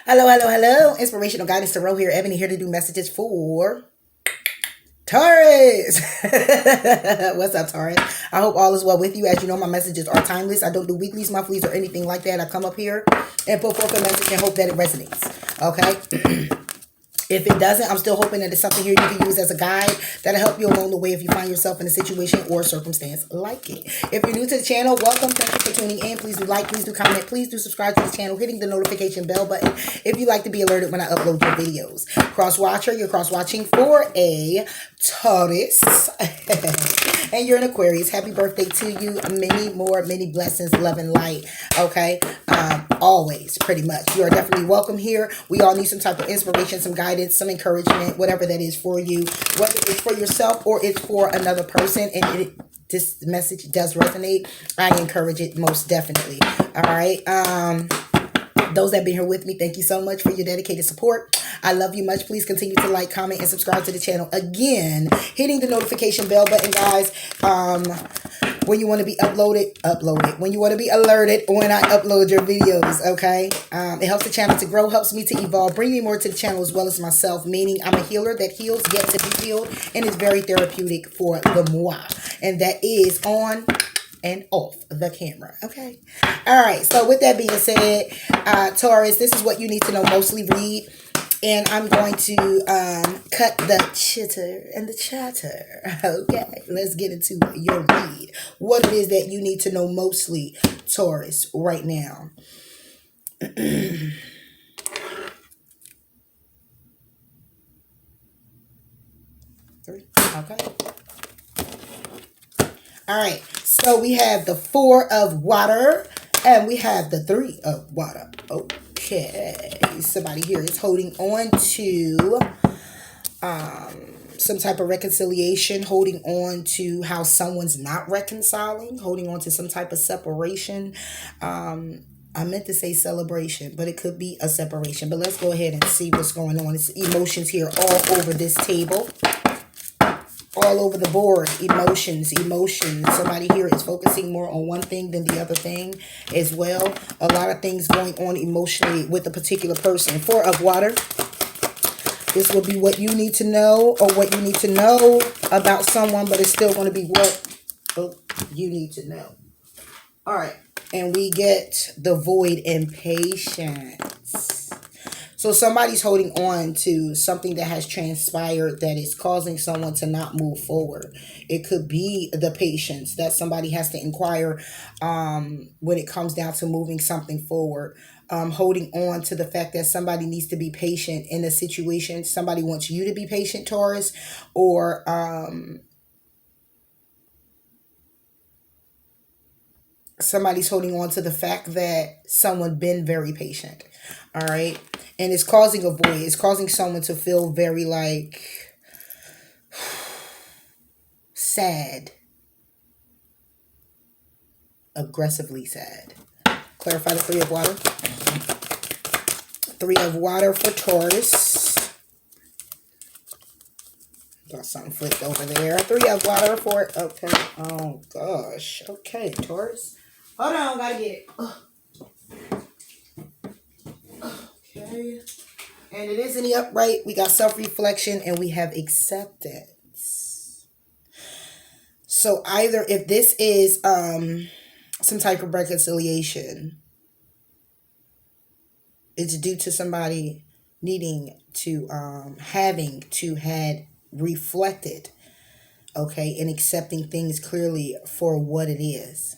Hello, hello, hello. Inspirational guidance tarot here. Ebony here to do messages for Taurus. What's up, Taurus? I hope all is well with you. As you know, my messages are timeless. I don't do weeklies, monthlies, or anything like that. I come up here and put forth a message and hope that it resonates. Okay? If it doesn't, I'm still hoping that it's something here you can use as a guide that'll help you along the way if you find yourself in a situation or circumstance like it. If you're new to the channel, welcome. Thank you for tuning in. Please do like, please do comment, please do subscribe to the channel, hitting the notification bell button if you like to be alerted when I upload your videos. Cross-watcher, you're cross-watching for a Taurus. And you're an Aquarius. Happy birthday to you. Many blessings, love, and light. Okay? Always, pretty much. You are definitely welcome here. We all need some type of inspiration, some guidance, some encouragement, whatever that is for you, whether it's for yourself or it's for another person, and this message does resonate, I encourage it most definitely. All right. Those that have been here with me, thank you so much for your dedicated support. I love you much. Please continue to like, comment, and subscribe to the channel. Again, hitting the notification bell button, guys. When you want to be uploaded. When you want to be alerted when I upload your videos, okay? It helps the channel to grow, helps me to evolve, bring me more to the channel as well as myself, meaning I'm a healer that heals, yet to be healed, and is very therapeutic for the moi. And that is on and off the camera. Okay. All right. So with that being said, Taurus, this is what you need to know. Mostly read. And I'm going to cut the chitter and the chatter. Okay. Let's get into your read. What it is that you need to know mostly, Taurus, right now. Three. Okay. All right, so we have the 4 of water and we have the 3 of water. Okay, somebody here is holding on to some type of reconciliation, holding on to how someone's not reconciling, holding on to some type of separation. I meant to say celebration, but it could be a separation. But let's go ahead and see what's going on. It's emotions here all over this table. All over the board, emotions. Somebody here is focusing more on one thing than the other thing as well. A lot of things going on emotionally with a particular person. 4 of water. This will be what you need to know or what you need to know about someone, but it's still going to be what you need to know. All right. And we get the void and patience. So somebody's holding on to something that has transpired that is causing someone to not move forward. It could be the patience that somebody has to inquire when it comes down to moving something forward. Holding on to the fact that somebody needs to be patient in a situation. Somebody wants you to be patient, Taurus, or somebody's holding on to the fact that someone been very patient. All right. And it's causing a void. It's causing someone to feel very like sad. Aggressively sad. Clarify the 3 of water. 3 of water for Taurus. Got something flipped over there. 3 of water for it. Okay. Oh, gosh. Okay, Taurus. Hold on. Gotta get it. Okay. And it is in the upright. We got self-reflection and we have acceptance. So either if this is some type of reconciliation, it's due to somebody needing to having to had reflected, okay, and accepting things clearly for what it is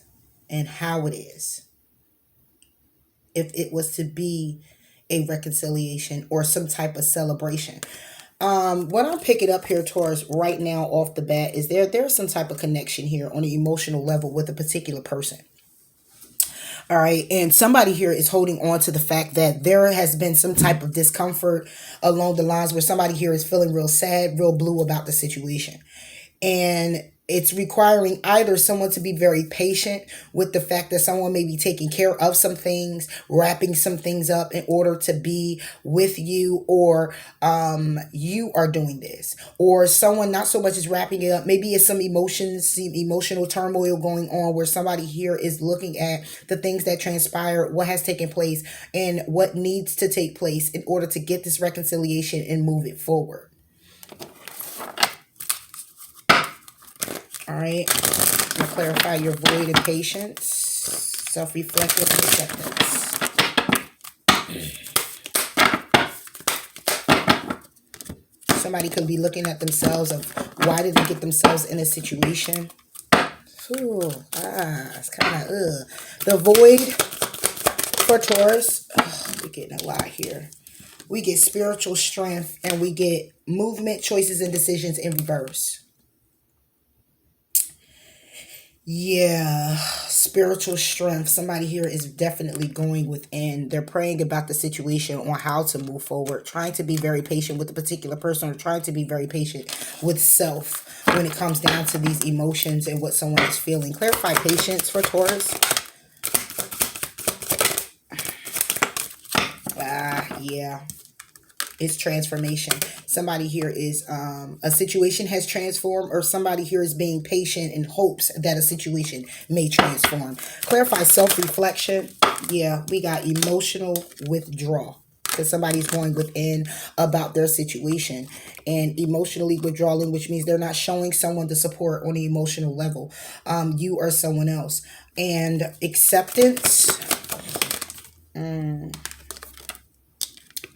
and how it is. If it was to be a reconciliation or some type of celebration. What I'm picking up here, Taurus, right now off the bat is there's some type of connection here on an emotional level with a particular person. All right. And somebody here is holding on to the fact that there has been some type of discomfort along the lines where somebody here is feeling real sad, real blue about the situation. And it's requiring either someone to be very patient with the fact that someone may be taking care of some things, wrapping some things up in order to be with you, or you are doing this, or someone not so much is wrapping it up. Maybe it's some emotions, some emotional turmoil going on where somebody here is looking at the things that transpired, what has taken place, and what needs to take place in order to get this reconciliation and move it forward. All right, I'm going to clarify your void and patience, self-reflective and acceptance. Somebody could be looking at themselves of why did they get themselves in a situation. Ooh, it's kind of the void for Taurus. We're getting a lot here. We get spiritual strength and we get movement, choices, and decisions in reverse. Yeah, spiritual strength. Somebody here is definitely going within. They're praying about the situation on how to move forward, trying to be very patient with a particular person, or trying to be very patient with self when it comes down to these emotions and what someone is feeling. Clarify patience for Taurus. Yeah. It's transformation. Somebody here is a situation has transformed, or somebody here is being patient in hopes that a situation may transform. Clarify self-reflection. Yeah, we got emotional withdrawal, because somebody's going within about their situation and emotionally withdrawing, which means they're not showing someone the support on the emotional level. You are someone else. And acceptance.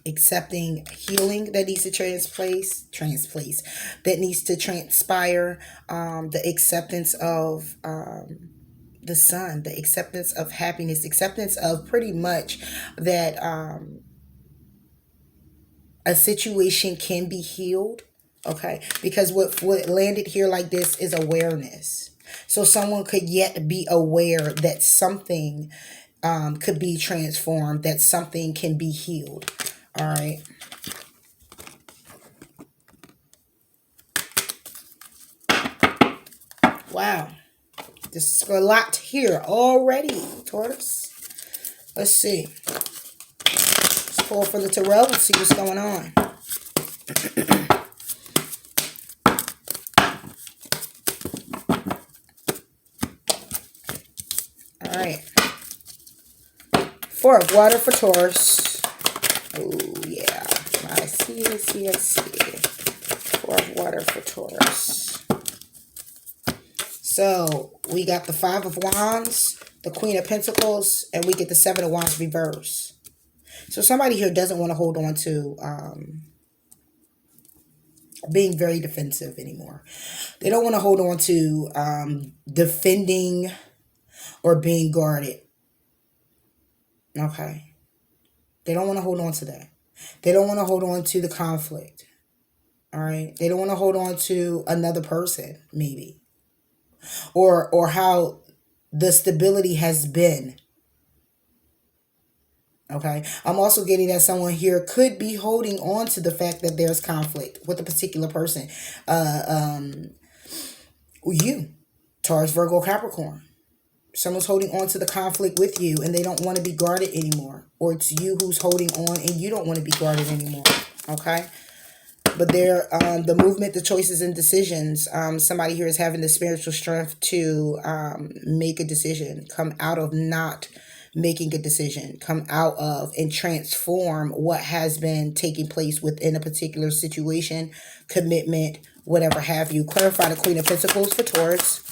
Accepting healing that needs to that needs to transpire, the acceptance of the sun, the acceptance of happiness, acceptance of pretty much that a situation can be healed. Okay, because what landed here like this is awareness. So someone could yet be aware that something could be transformed, that something can be healed. All right. Wow. This is a lot here already, Taurus. Let's see. Let's pull for the Tarot and see what's going on. All right. Four of Water for Taurus. Oh, yeah. I see. Four of Water for Taurus. So we got the Five of Wands, the Queen of Pentacles, and we get the Seven of Wands reverse. So somebody here doesn't want to hold on to being very defensive anymore. They don't want to hold on to defending or being guarded. Okay. They don't want to hold on to that. They don't want to hold on to the conflict. All right. They don't want to hold on to another person, maybe. Or how the stability has been. Okay. I'm also getting that someone here could be holding on to the fact that there's conflict with a particular person. You, Taurus, Virgo, Capricorn. Someone's holding on to the conflict with you and they don't want to be guarded anymore. Or it's you who's holding on and you don't want to be guarded anymore. Okay. But they're the movement, the choices and decisions. Somebody here is having the spiritual strength to make a decision, come out of not making a decision, come out of and transform what has been taking place within a particular situation, commitment, whatever have you. Clarify the Queen of Pentacles for Taurus.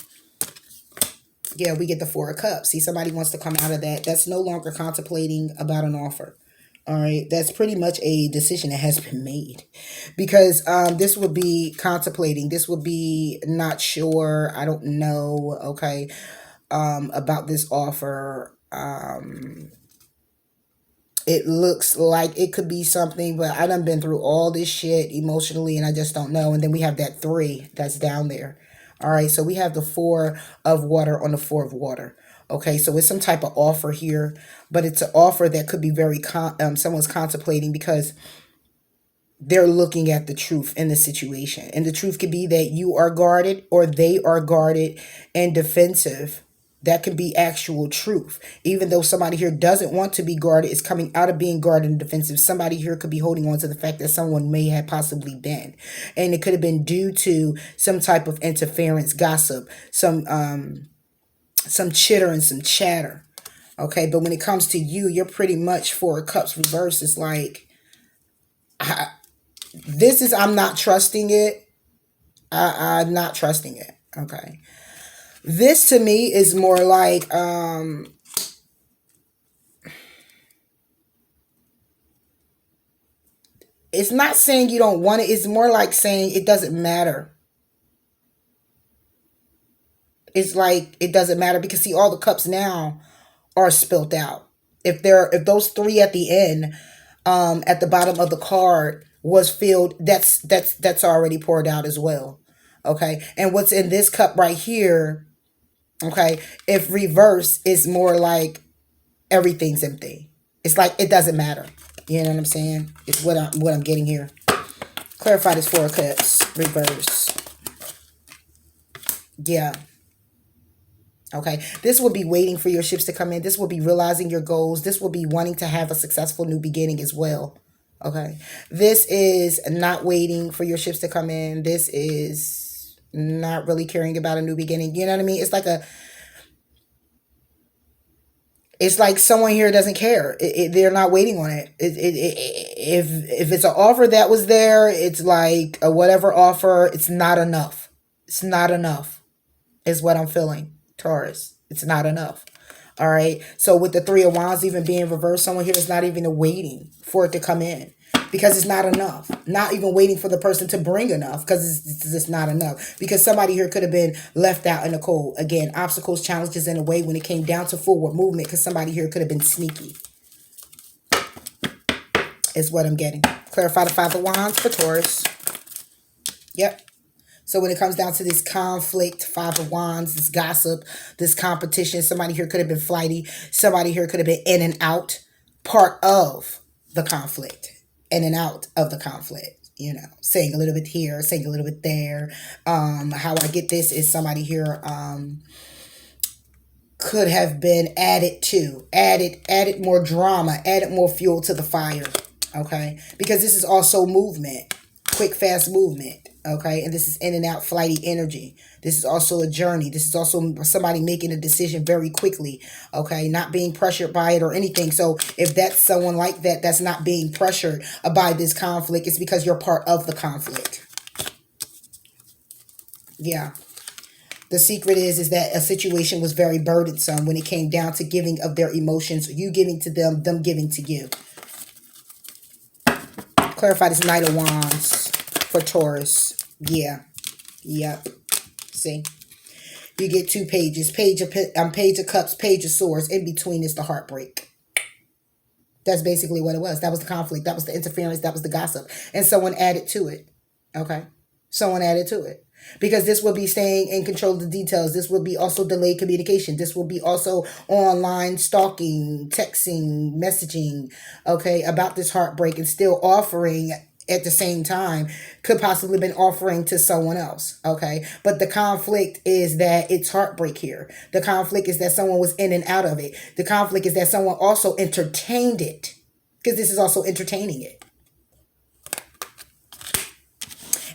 Yeah, we get the Four of Cups. See, somebody wants to come out of that. That's no longer contemplating about an offer. All right, that's pretty much a decision that has been made, because this would be contemplating. This would be not sure. I don't know. Okay, about this offer. It looks like it could be something, but I done been through all this shit emotionally, and I just don't know. And then we have that 3 that's down there. All right, so we have the 4 of water on the 4 of water. Okay, so it's some type of offer here, but it's an offer that could be very, someone's contemplating, because they're looking at the truth in the situation. And the truth could be that you are guarded or they are guarded and defensive. That could be actual truth. Even though somebody here doesn't want to be guarded, it's coming out of being guarded and defensive. Somebody here could be holding on to the fact that someone may have possibly been. And it could have been due to some type of interference, gossip, some chitter and some chatter. Okay, but when it comes to you, you're pretty much Four of Cups reverse. It's like, I'm not trusting it. I'm not trusting it. Okay. This to me is more like, it's not saying you don't want it. It's more like saying it doesn't matter. It's like, it doesn't matter because see, all the cups now are spilt out. If those three at the end, at the bottom of the card was filled, that's already poured out as well. Okay. And what's in this cup right here, okay, if reverse is more like everything's empty. It's like it doesn't matter. You know what I'm saying? It's what I'm getting here. Clarify this Four of Cups reverse. Yeah. Okay. This will be waiting for your ships to come in. This will be realizing your goals. This will be wanting to have a successful new beginning as well. Okay. This is not waiting for your ships to come in. This is not really caring about a new beginning. You know what I mean? It's like someone here doesn't care. They're not waiting on it. If it's an offer that was there, it's like a whatever offer. It's not enough. It's not enough is what I'm feeling, Taurus. It's not enough. All right. So with the Three of Wands even being reversed, someone here is not even waiting for it to come in because it's not enough. Not even waiting for the person to bring enough because it's just not enough. Because somebody here could have been left out in the cold. Again, obstacles, challenges in a way when it came down to forward movement because somebody here could have been sneaky. Is what I'm getting. Clarify the Five of Wands for Taurus. Yep. So when it comes down to this conflict, Five of Wands, this gossip, this competition, somebody here could have been flighty. Somebody here could have been in and out, part of the conflict, in and out of the conflict, you know, saying a little bit here, saying a little bit there. How I get this is somebody here could have been added more drama, added more fuel to the fire, okay? Because this is also movement, quick, fast movement. Okay, and this is in and out flighty energy. This is also a journey. This is also somebody making a decision very quickly. Okay, not being pressured by it or anything. So if that's someone like that, that's not being pressured by this conflict, it's because you're part of the conflict. Yeah. The secret is that a situation was very burdensome when it came down to giving of their emotions, you giving to them, them giving to you. Clarify this Knight of Wands for Taurus. Yeah. Yep. See? You get two pages. Page of Cups, Page of Swords. In between is the heartbreak. That's basically what it was. That was the conflict. That was the interference. That was the gossip. And someone added to it. Okay? Someone added to it. Because this will be staying in control of the details. This will be also delayed communication. This will be also online stalking, texting, messaging, okay, about this heartbreak and still offering at the same time, could possibly have been offering to someone else, okay? But the conflict is that it's heartbreak here. The conflict is that someone was in and out of it. The conflict is that someone also entertained it, because this is also entertaining it.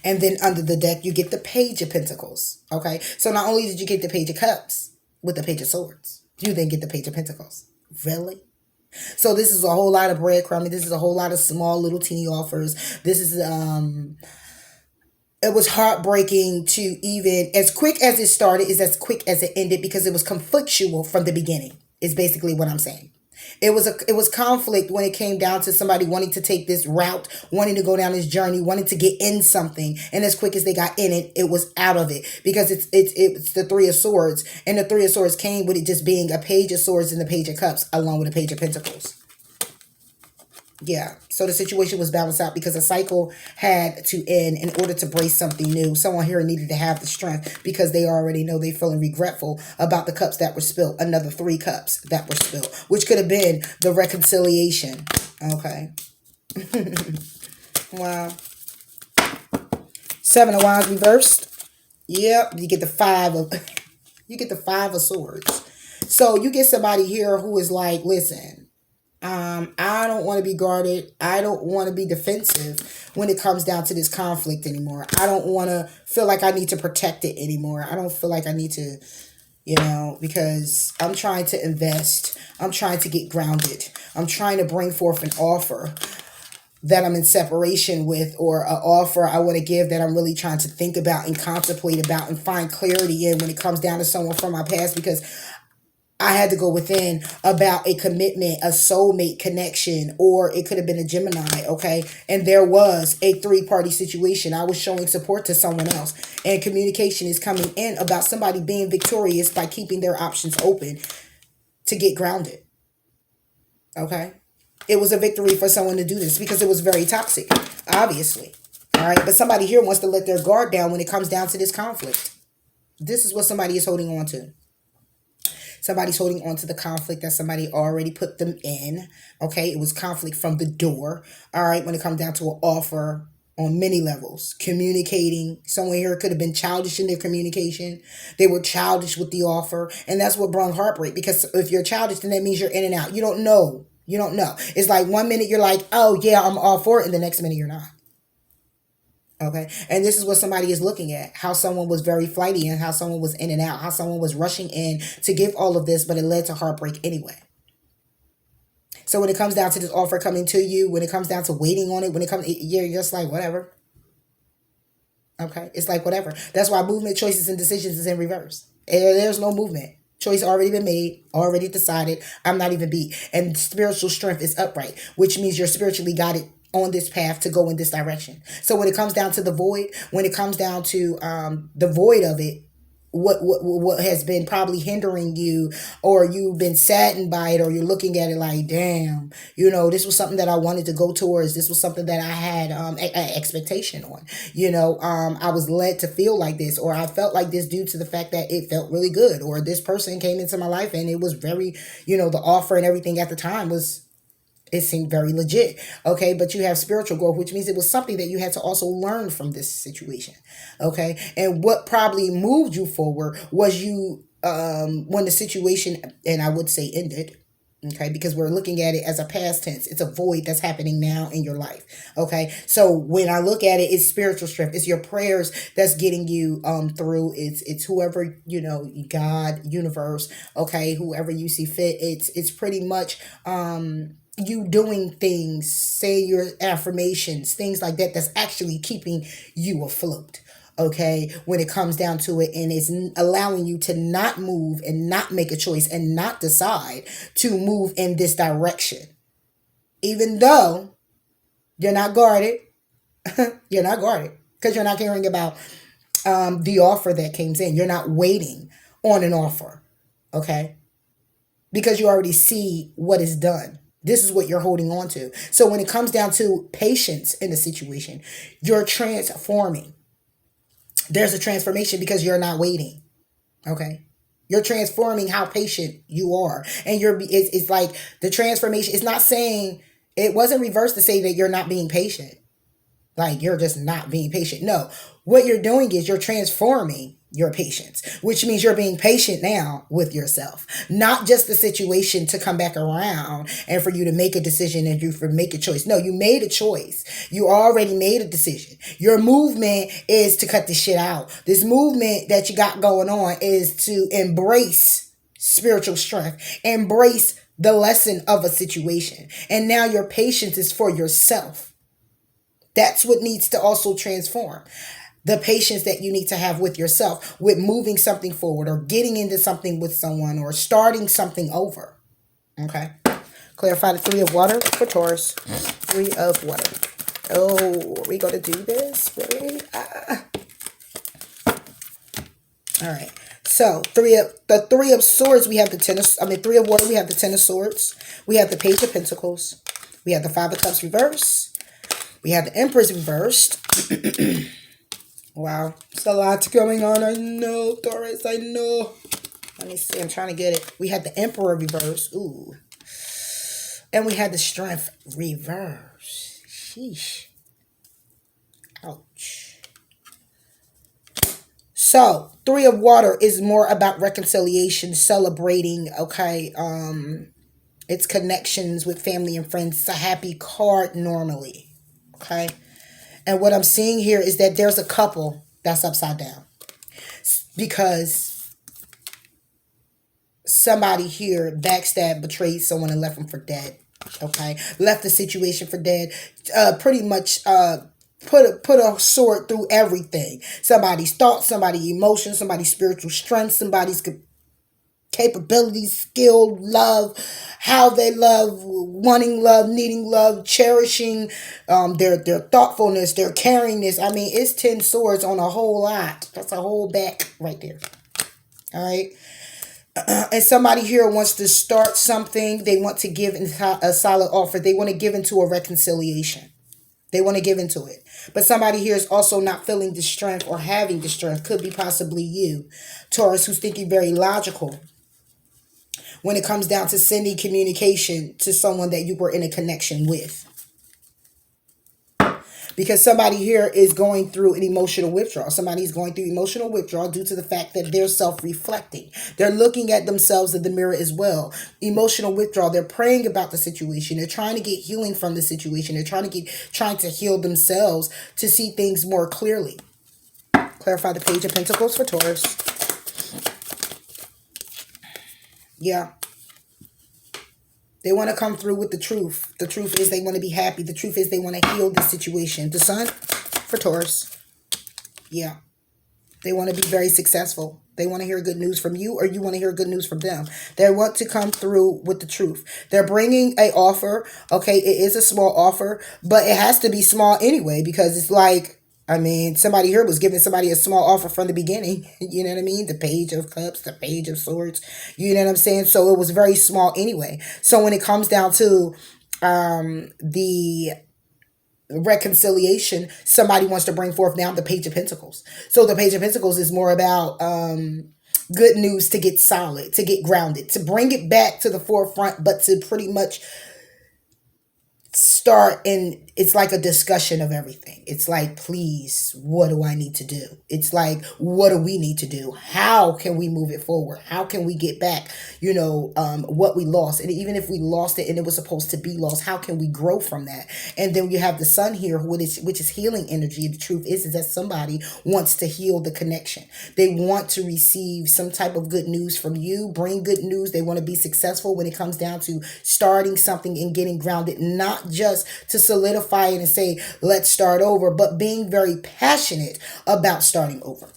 And then under the deck, you get the Page of Pentacles, okay? So not only did you get the Page of Cups with the Page of Swords, you then get the Page of Pentacles. Really? So this is a whole lot of breadcrumbing. This is a whole lot of small little teeny offers. This is, it was heartbreaking to even, as quick as it started is as quick as it ended because it was conflictual from the beginning, is basically what I'm saying. It was conflict when it came down to somebody wanting to take this route, wanting to go down this journey, wanting to get in something, and as quick as they got in it, it was out of it because it's the Three of Swords, and the Three of Swords came with it just being a Page of Swords and the Page of Cups along with a Page of Pentacles. Yeah, so the situation was balanced out because a cycle had to end in order to brace something new. Someone here needed to have the strength because they already know they're feeling regretful about the cups that were spilled. Another 3 cups that were spilled, which could have been the reconciliation. Okay. Wow. Seven of Wands reversed. Yep, you get the five of you get the Five of Swords. So you get somebody here who is like, listen, I don't want to be guarded. I don't want to be defensive when it comes down to this conflict anymore. I don't want to feel like I need to protect it anymore. I don't feel like I need to, because I'm trying to invest. I'm trying to get grounded. I'm trying to bring forth an offer that I'm in separation with, or an offer I want to give that I'm really trying to think about and contemplate about and find clarity in when it comes down to someone from my past, because I had to go within about a commitment, a soulmate connection, or it could have been a Gemini, okay? And there was a three-party situation. I was showing support to someone else, and communication is coming in about somebody being victorious by keeping their options open to get grounded, okay? It was a victory for someone to do this because it was very toxic, obviously. All right. But somebody here wants to let their guard down when it comes down to this conflict. This is what somebody is holding on to. Somebody's holding on to the conflict that somebody already put them in. Okay. It was conflict from the door. All right. When it comes down to an offer on many levels, communicating. Someone here could have been childish in their communication. They were childish with the offer. And that's what brought heartbreak. Because if you're childish, then that means you're in and out. You don't know. You don't know. It's like 1 minute you're like, oh yeah, I'm all for it. And the next minute you're not. Okay. And this is what somebody is looking at. How someone was very flighty and how someone was in and out. How someone was rushing in to give all of this, but it led to heartbreak anyway. So when it comes down to this offer coming to you, when it comes down to waiting on it, you're just like, whatever. Okay. It's like, whatever. That's why movement, choices, and decisions is in reverse. There's no movement. Choice already been made, already decided. I'm not even beat. And spiritual strength is upright, which means you're spiritually guided on this path to go in this direction. So when it comes down to the void, when it comes down to the void of it, what has been probably hindering you, or you've been saddened by it, or you're looking at it like, damn, this was something that I wanted to go towards. This was something that I had an expectation on. I was led to feel like this, or I felt like this due to the fact that it felt really good, or this person came into my life and it was very, the offer and everything at the time it seemed very legit. Okay. But you have spiritual growth, which means it was something that you had to also learn from this situation. Okay. And what probably moved you forward was you, when the situation, and I would say ended. Okay. Because we're looking at it as a past tense. It's a void that's happening now in your life. Okay. So when I look at it, it's spiritual strength. It's your prayers that's getting you, through. It's whoever, God, universe. Okay. Whoever you see fit. It's pretty much, you doing things, say your affirmations, things like that, that's actually keeping you afloat. Okay, when it comes down to it, and it's allowing you to not move and not make a choice and not decide to move in this direction, even though you're not guarded. You're not guarded because you're not caring about the offer that came in. You're not waiting on an offer. Okay, because you already see what is done. This is what you're holding on to. So when it comes down to patience in the situation, you're transforming. There's a transformation because you're not waiting. Okay. You're transforming how patient you are. And it's like the transformation. It's not saying, it wasn't reversed to say that you're not being patient. Like you're just not being patient. No, what you're doing is you're transforming your patience, which means you're being patient now with yourself, not just the situation to come back around and for you to make a decision and you for make a choice. No, you made a choice. You already made a decision. Your movement is to cut this shit out. This movement that you got going on is to embrace spiritual strength, embrace the lesson of a situation. And now your patience is for yourself. That's what needs to also transform. The patience that you need to have with yourself, with moving something forward or getting into something with someone or starting something over. Okay. Clarify the 3 of water for Taurus. 3 of water. Oh, are we going to do this? Really? All right. So the 3 of swords, we have the 3 of water, we have the 10 of swords. We have the page of pentacles. We have the 5 of cups reversed. We have the empress reversed. Wow, it's a lot going on. I know, Taurus, I know. Let me see, I'm trying to get it. We had the emperor reverse. Ooh. And we had the strength reverse. Sheesh. Ouch. So, Three of Water is more about reconciliation, celebrating, okay? It's connections with family and friends. It's a happy card normally, okay? And what I'm seeing here is that there's a couple that's upside down because somebody here backstabbed, betrayed someone, and left them for dead. Okay, left the situation for dead. Pretty much put a sword through everything. Somebody's thoughts, somebody's emotions, somebody's spiritual strength, somebody's capabilities, skill, love, how they love, wanting love, needing love, cherishing, their thoughtfulness, their caringness. I mean, it's 10 swords on a whole lot. That's a whole back right there. All right. And somebody here wants to start something. They want to give a solid offer. They want to give into a reconciliation. They want to give into it. But somebody here is also not feeling the strength or having the strength. Could be possibly you, Taurus, who's thinking very logical when it comes down to sending communication to someone that you were in a connection with. Because somebody here is going through an emotional withdrawal. Somebody's going through emotional withdrawal due to the fact that they're self-reflecting. They're looking at themselves in the mirror as well. Emotional withdrawal. They're praying about the situation. They're trying to get healing from the situation. They're trying to heal themselves to see things more clearly. Clarify the Page of Pentacles for Taurus. Yeah. They want to come through with the truth. The truth is they want to be happy. The truth is they want to heal the situation. The Sun for Taurus. Yeah. They want to be very successful. They want to hear good news from you, or you want to hear good news from them. They want to come through with the truth. They're bringing an offer. Okay, it is a small offer, but it has to be small anyway, because it's like, I mean, somebody here was giving somebody a small offer from the beginning. You know what I mean? The Page of Cups, the Page of Swords. You know what I'm saying? So it was very small anyway. So when it comes down to the reconciliation, somebody wants to bring forth now the Page of Pentacles. So the Page of Pentacles is more about good news to get solid, to get grounded, to bring it back to the forefront, but to pretty much start, and it's like a discussion of everything. It's like, please, what do I need to do? It's like, what do we need to do? How can we move it forward? How can we get back, what we lost? And even if we lost it and it was supposed to be lost, how can we grow from that? And then you have the Sun here, which is healing energy. The truth is that somebody wants to heal the connection. They want to receive some type of good news from you. Bring good news. They want to be successful when it comes down to starting something and getting grounded, not just to solidify it and say, let's start over, but being very passionate about starting over.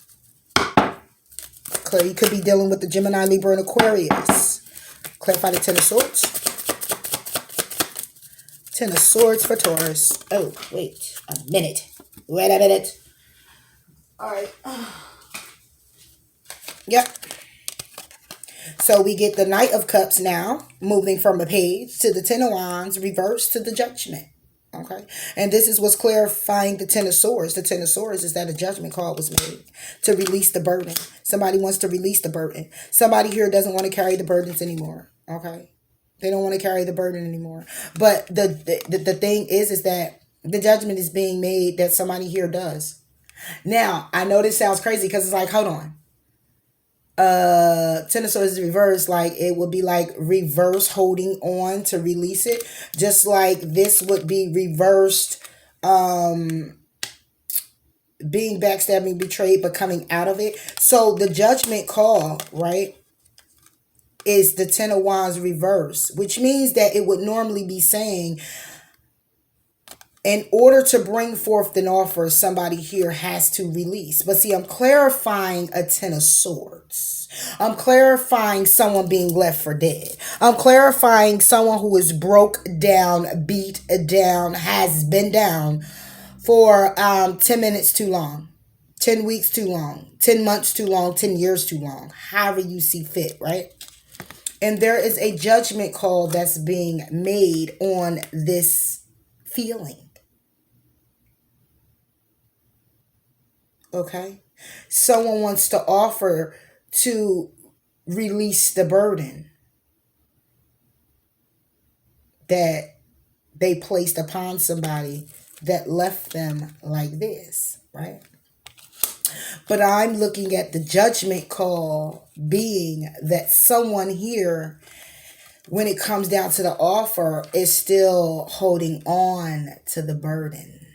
You could be dealing with the Gemini, Libra, and Aquarius. Clarify the Ten of Swords. Ten of Swords for Taurus. Oh, wait a minute. Wait a minute. All right. Yep. So we get the Knight of Cups now, moving from a page to the Ten of Wands, reverse to the Judgment. Okay. And this is what's clarifying the Ten of Swords. The Ten of Swords is that a judgment call was made to release the burden. Somebody wants to release the burden. Somebody here doesn't want to carry the burdens anymore. Okay. They don't want to carry the burden anymore. But the thing is that the judgment is being made that somebody here does. Now, I know this sounds crazy because it's like, hold on. Ten of Swords is reversed, like it would be like reverse holding on to release it, just like this would be reversed being backstabbing, betrayed, but coming out of it. So the judgment call, right, is the Ten of Wands reverse, which means that it would normally be saying, in order to bring forth an offer, somebody here has to release. But see, I'm clarifying a Ten of Swords. I'm clarifying someone being left for dead. I'm clarifying someone who is broke down, beat down, has been down for 10 minutes too long, 10 weeks too long, 10 months too long, 10 years too long, however you see fit, right? And there is a judgment call that's being made on this feeling. Okay, someone wants to offer to release the burden that they placed upon somebody that left them like this, right? But I'm looking at the judgment call being that someone here, when it comes down to the offer, is still holding on to the burden.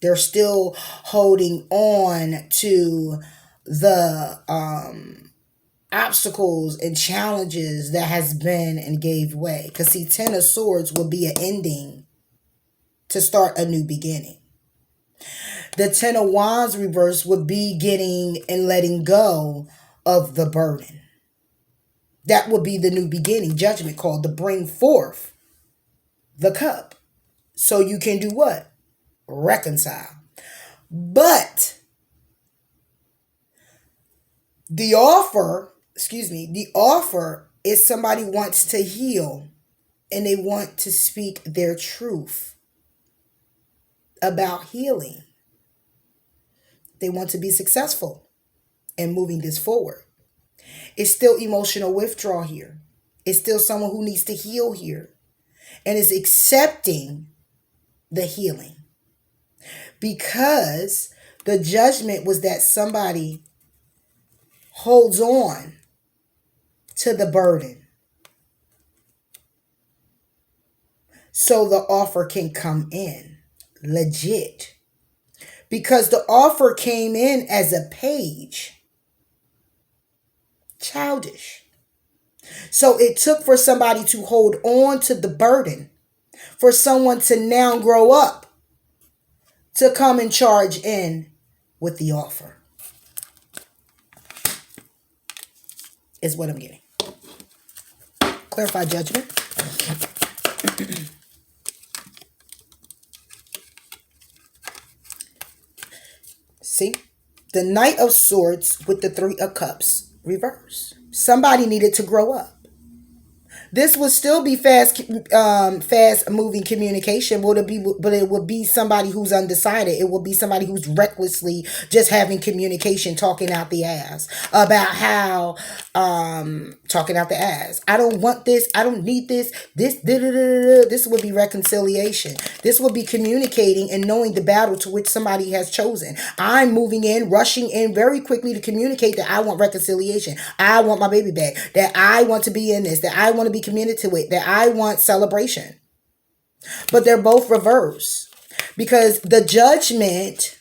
They're still holding on to the obstacles and challenges that has been and gave way. Because see, 10 of Swords will be an ending to start a new beginning. The 10 of Wands reverse would be getting and letting go of the burden. That would be the new beginning, judgment call, to bring forth the cup. So you can do what? Reconcile. But the offer is somebody wants to heal and they want to speak their truth about healing. They want to be successful in moving this forward. It's still emotional withdrawal here. It's still someone who needs to heal here and is accepting the healing. Because the judgment was that somebody holds on to the burden so the offer can come in legit. Because the offer came in as a page. Childish. So it took for somebody to hold on to the burden, for someone to now grow up, to come and charge in with the offer. Is what I'm getting. Clarify judgment. See? The Knight of Swords with the Three of Cups reverse. Somebody needed to grow up. This would still be fast moving communication, but it would be somebody who's undecided. It would be somebody who's recklessly just having communication, talking out the ass about how, talking out the ass. I don't want this. I don't need this. This would be reconciliation. This would be communicating and knowing the battle to which somebody has chosen. I'm moving in, rushing in very quickly to communicate that I want reconciliation. I want my baby back. That I want to be in this. That I want to be committed to it, that I want celebration. But they're both reverse, because the judgment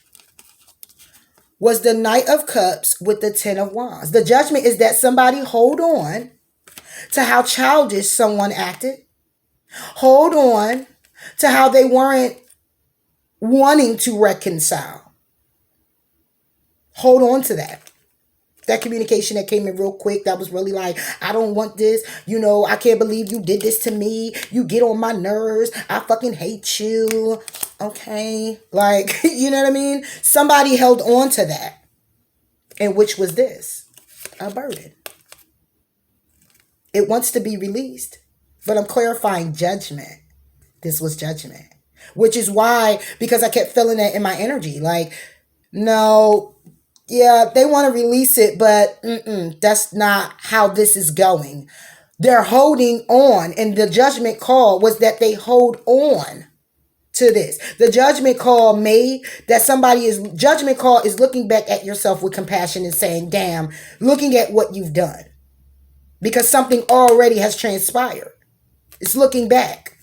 was the Knight of Cups with the 10 of Wands. The judgment is that somebody hold on to how childish someone acted. Hold on to how they weren't wanting to reconcile. Hold on to that. That communication that came in real quick, that was really like, I don't want this. You know, I can't believe you did this to me. You get on my nerves. I fucking hate you. Okay. Like, you know what I mean? Somebody held on to that. And which was this? A burden. It wants to be released. But I'm clarifying judgment. This was judgment. Which is why, because I kept feeling that in my energy. Like, no, yeah, they want to release it, but that's not how this is going. They're holding on, and the judgment call was that they hold on to this. The judgment call judgment call is looking back at yourself with compassion and saying, damn, looking at what you've done. Because something already has transpired. It's looking back.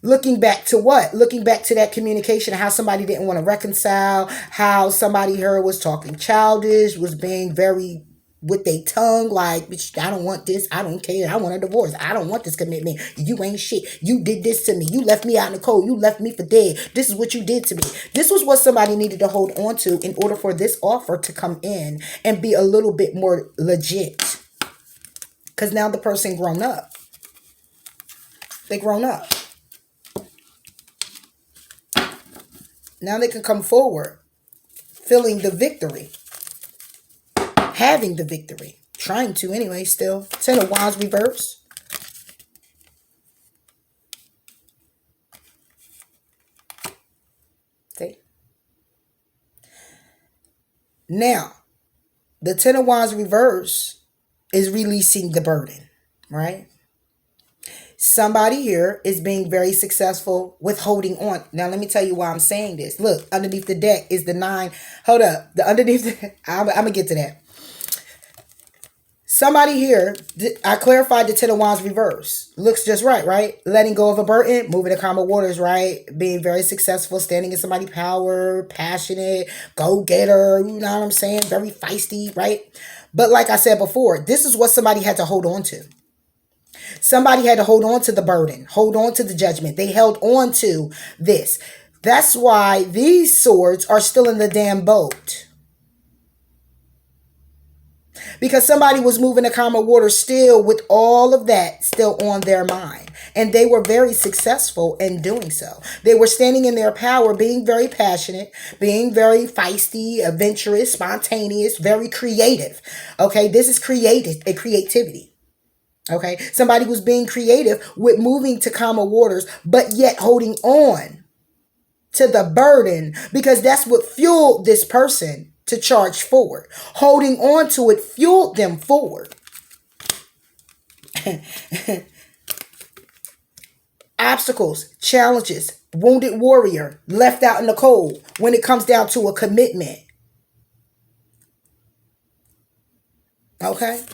Looking back to what? Looking back to that communication, how somebody didn't want to reconcile, how somebody here was talking childish, was being very with their tongue, like, bitch, I don't want this, I don't care, I want a divorce, I don't want this commitment, you ain't shit, you did this to me, you left me out in the cold, you left me for dead, this is what you did to me. This was what somebody needed to hold on to in order for this offer to come in and be a little bit more legit. Because now the person grown up. They grown up. Now they can come forward, feeling the victory, having the victory, trying to anyway still. 10 of Wands reverse. See? Now, the 10 of Wands reverse is releasing the burden, right? Somebody here is being very successful with holding on. Now, let me tell you why I'm saying this. Look, underneath the deck is the 9. Hold up. The underneath the, I'm going to get to that. Somebody here, I clarified the 10 of Wands reverse. Looks just right, right? Letting go of a burden, moving to calmer waters, right? Being very successful, standing in somebody's power, passionate, go-getter, you know what I'm saying? Very feisty, right? But like I said before, this is what somebody had to hold on to. Somebody had to hold on to the burden, hold on to the judgment. They held on to this. That's why these swords are still in the damn boat. Because somebody was moving the calmer water still with all of that still on their mind. And they were very successful in doing so. They were standing in their power, being very passionate, being very feisty, adventurous, spontaneous, very creative. Okay, this is creativity. Okay, somebody was being creative with moving to calmer waters, but yet holding on to the burden because that's what fueled this person to charge forward. Holding on to it fueled them forward. Obstacles, challenges, wounded warrior, left out in the cold when it comes down to a commitment. Okay?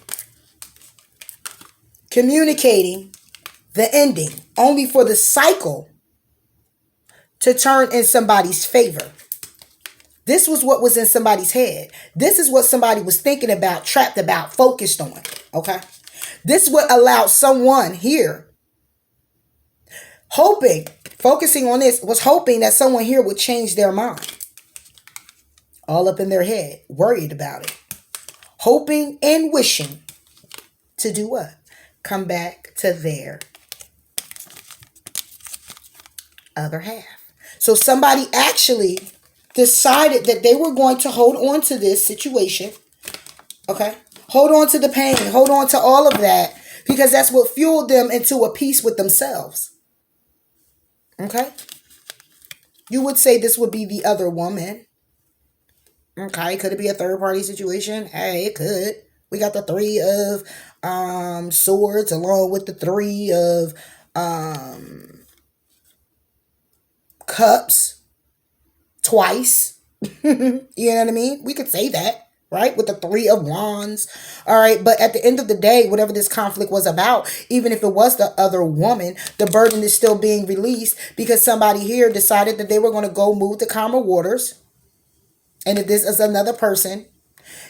Communicating the ending only for the cycle to turn in somebody's favor. This was what was in somebody's head. This is what somebody was thinking about, trapped about, focused on. Okay? This is what allowed someone here, focusing on this, was hoping that someone here would change their mind. All up in their head, worried about it. Hoping and wishing to do what? Come back to their other half. So somebody actually decided that they were going to hold on to this situation. Okay? Hold on to the pain. Hold on to all of that. Because that's what fueled them into a peace with themselves. Okay? You would say this would be the other woman. Okay? Could it be a third party situation? Hey, it could. We got the 3 of swords along with the 3 of cups. Twice. You know what I mean? We could say that, right? With the 3 of wands. All right. But at the end of the day, whatever this conflict was about, even if it was the other woman, the burden is still being released because somebody here decided that they were going to go move to calmer waters. And if this is another person,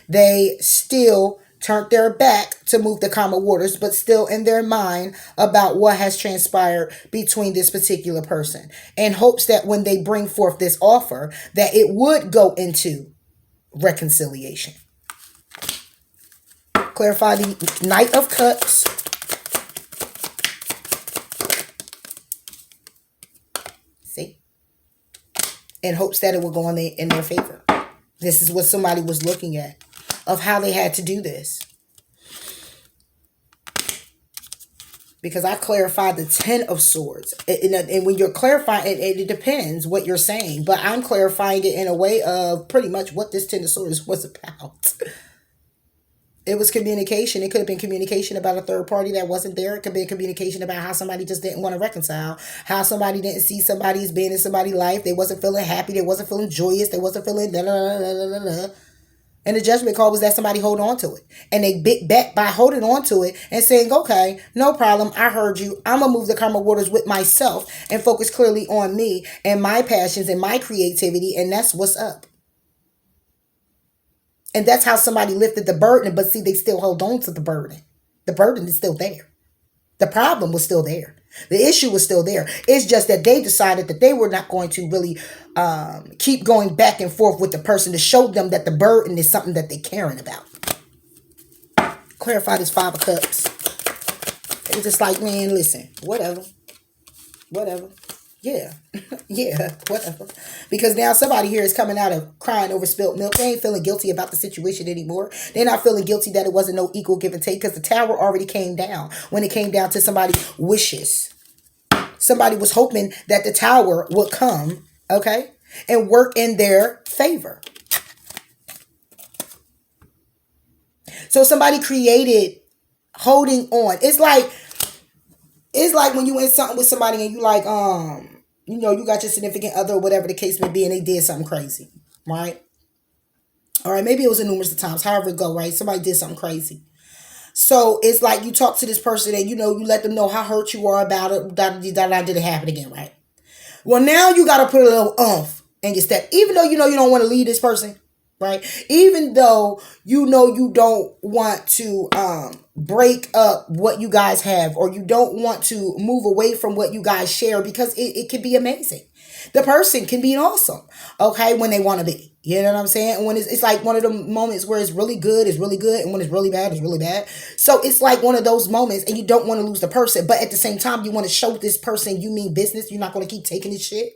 they still turned their back to move the calmer waters, but still in their mind about what has transpired between this particular person, in hopes that when they bring forth this offer, that it would go into reconciliation. Clarify the Knight of Cups. See? In hopes that it will go in their favor. This is what somebody was looking at, of how they had to do this. Because I clarified the 10 of swords. And when you're clarifying, it depends what you're saying. But I'm clarifying it in a way of pretty much what this 10 of swords was about. It was communication. It could have been communication about a third party that wasn't there. It could be communication about how somebody just didn't want to reconcile. How somebody didn't see somebody as being in somebody's life. They wasn't feeling happy. They wasn't feeling joyous. They wasn't feeling da da da da da da. And the judgment call was that somebody hold on to it. And they bit back by holding on to it and saying, okay, no problem. I heard you. I'm going to move the calmer waters with myself and focus clearly on me and my passions and my creativity. And that's what's up. And that's how somebody lifted the burden. But see, they still hold on to the burden. The burden is still there. The problem was still there. The issue was still there. It's just that they decided that they were not going to really keep going back and forth with the person to show them that the burden is something that they're caring about. Clarify this 5 of Cups. It's just like, man, listen, whatever. Yeah. Yeah, whatever. Because now somebody here is coming out of crying over spilled milk. They ain't feeling guilty about the situation anymore. They're not feeling guilty that it wasn't no equal give and take because the tower already came down when it came down to somebody's wishes. Somebody was hoping that the tower would come, okay, and work in their favor. So somebody created holding on. It's like It's like when you in something with somebody and you like, you got your significant other or whatever the case may be, and they did something crazy, right? All right, maybe it was a numerous of times, however it go, right? Somebody did something crazy. So it's like you talk to this person and, you let them know how hurt you are about it. Did it happen again, right? Well, now you got to put a little oomph in your step. Even though you don't want to leave this person, right? Even though you don't want to break up what you guys have, or you don't want to move away from what you guys share, because it can be amazing. The person can be awesome, okay, when they want to be. You know what I'm saying? And when it's like one of the moments where it's really good, it's really good. And when it's really bad, it's really bad. So it's like one of those moments, and you don't want to lose the person. But at the same time, you want to show this person you mean business. You're not going to keep taking this shit.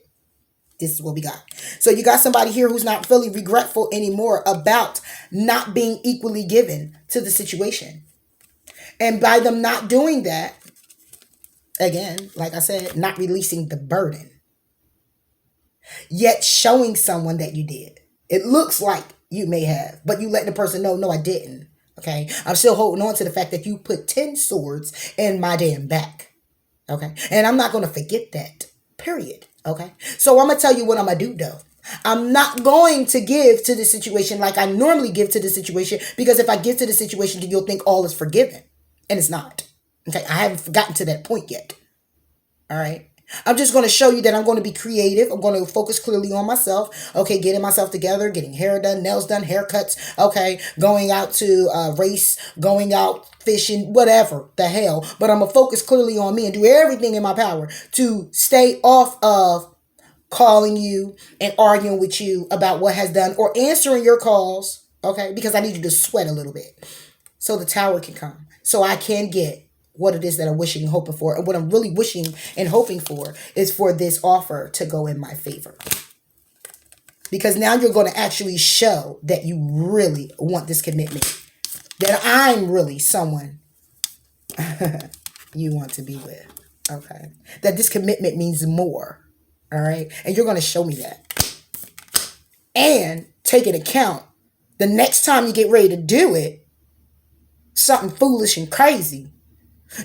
This is what we got. So you got somebody here who's not feeling regretful anymore about not being equally given to the situation. And by them not doing that, again, like I said, not releasing the burden, yet showing someone that you did. It looks like you may have, but you let the person know, no, I didn't. Okay. I'm still holding on to the fact that you put 10 swords in my damn back. Okay. And I'm not going to forget that. Period. Okay. So I'm going to tell you what I'm going to do though. I'm not going to give to the situation like I normally give to the situation, because if I give to the situation, then you'll think all is forgiven. And it's not. Okay. I haven't gotten to that point yet. All right. I'm just going to show you that I'm going to be creative. I'm going to focus clearly on myself. Okay, getting myself together, getting hair done, nails done, haircuts. Okay, going out to race, going out fishing, whatever the hell. But I'm going to focus clearly on me and do everything in my power to stay off of calling you and arguing with you about what has done, or answering your calls. Okay, because I need you to sweat a little bit so the tower can come, so I can get what it is that I'm wishing and hoping for. And what I'm really wishing and hoping for is for this offer to go in my favor. Because now you're going to actually show that you really want this commitment. That I'm really someone you want to be with. Okay. That this commitment means more. All right. And you're going to show me that. And take into account the next time you get ready to do it, something foolish and crazy,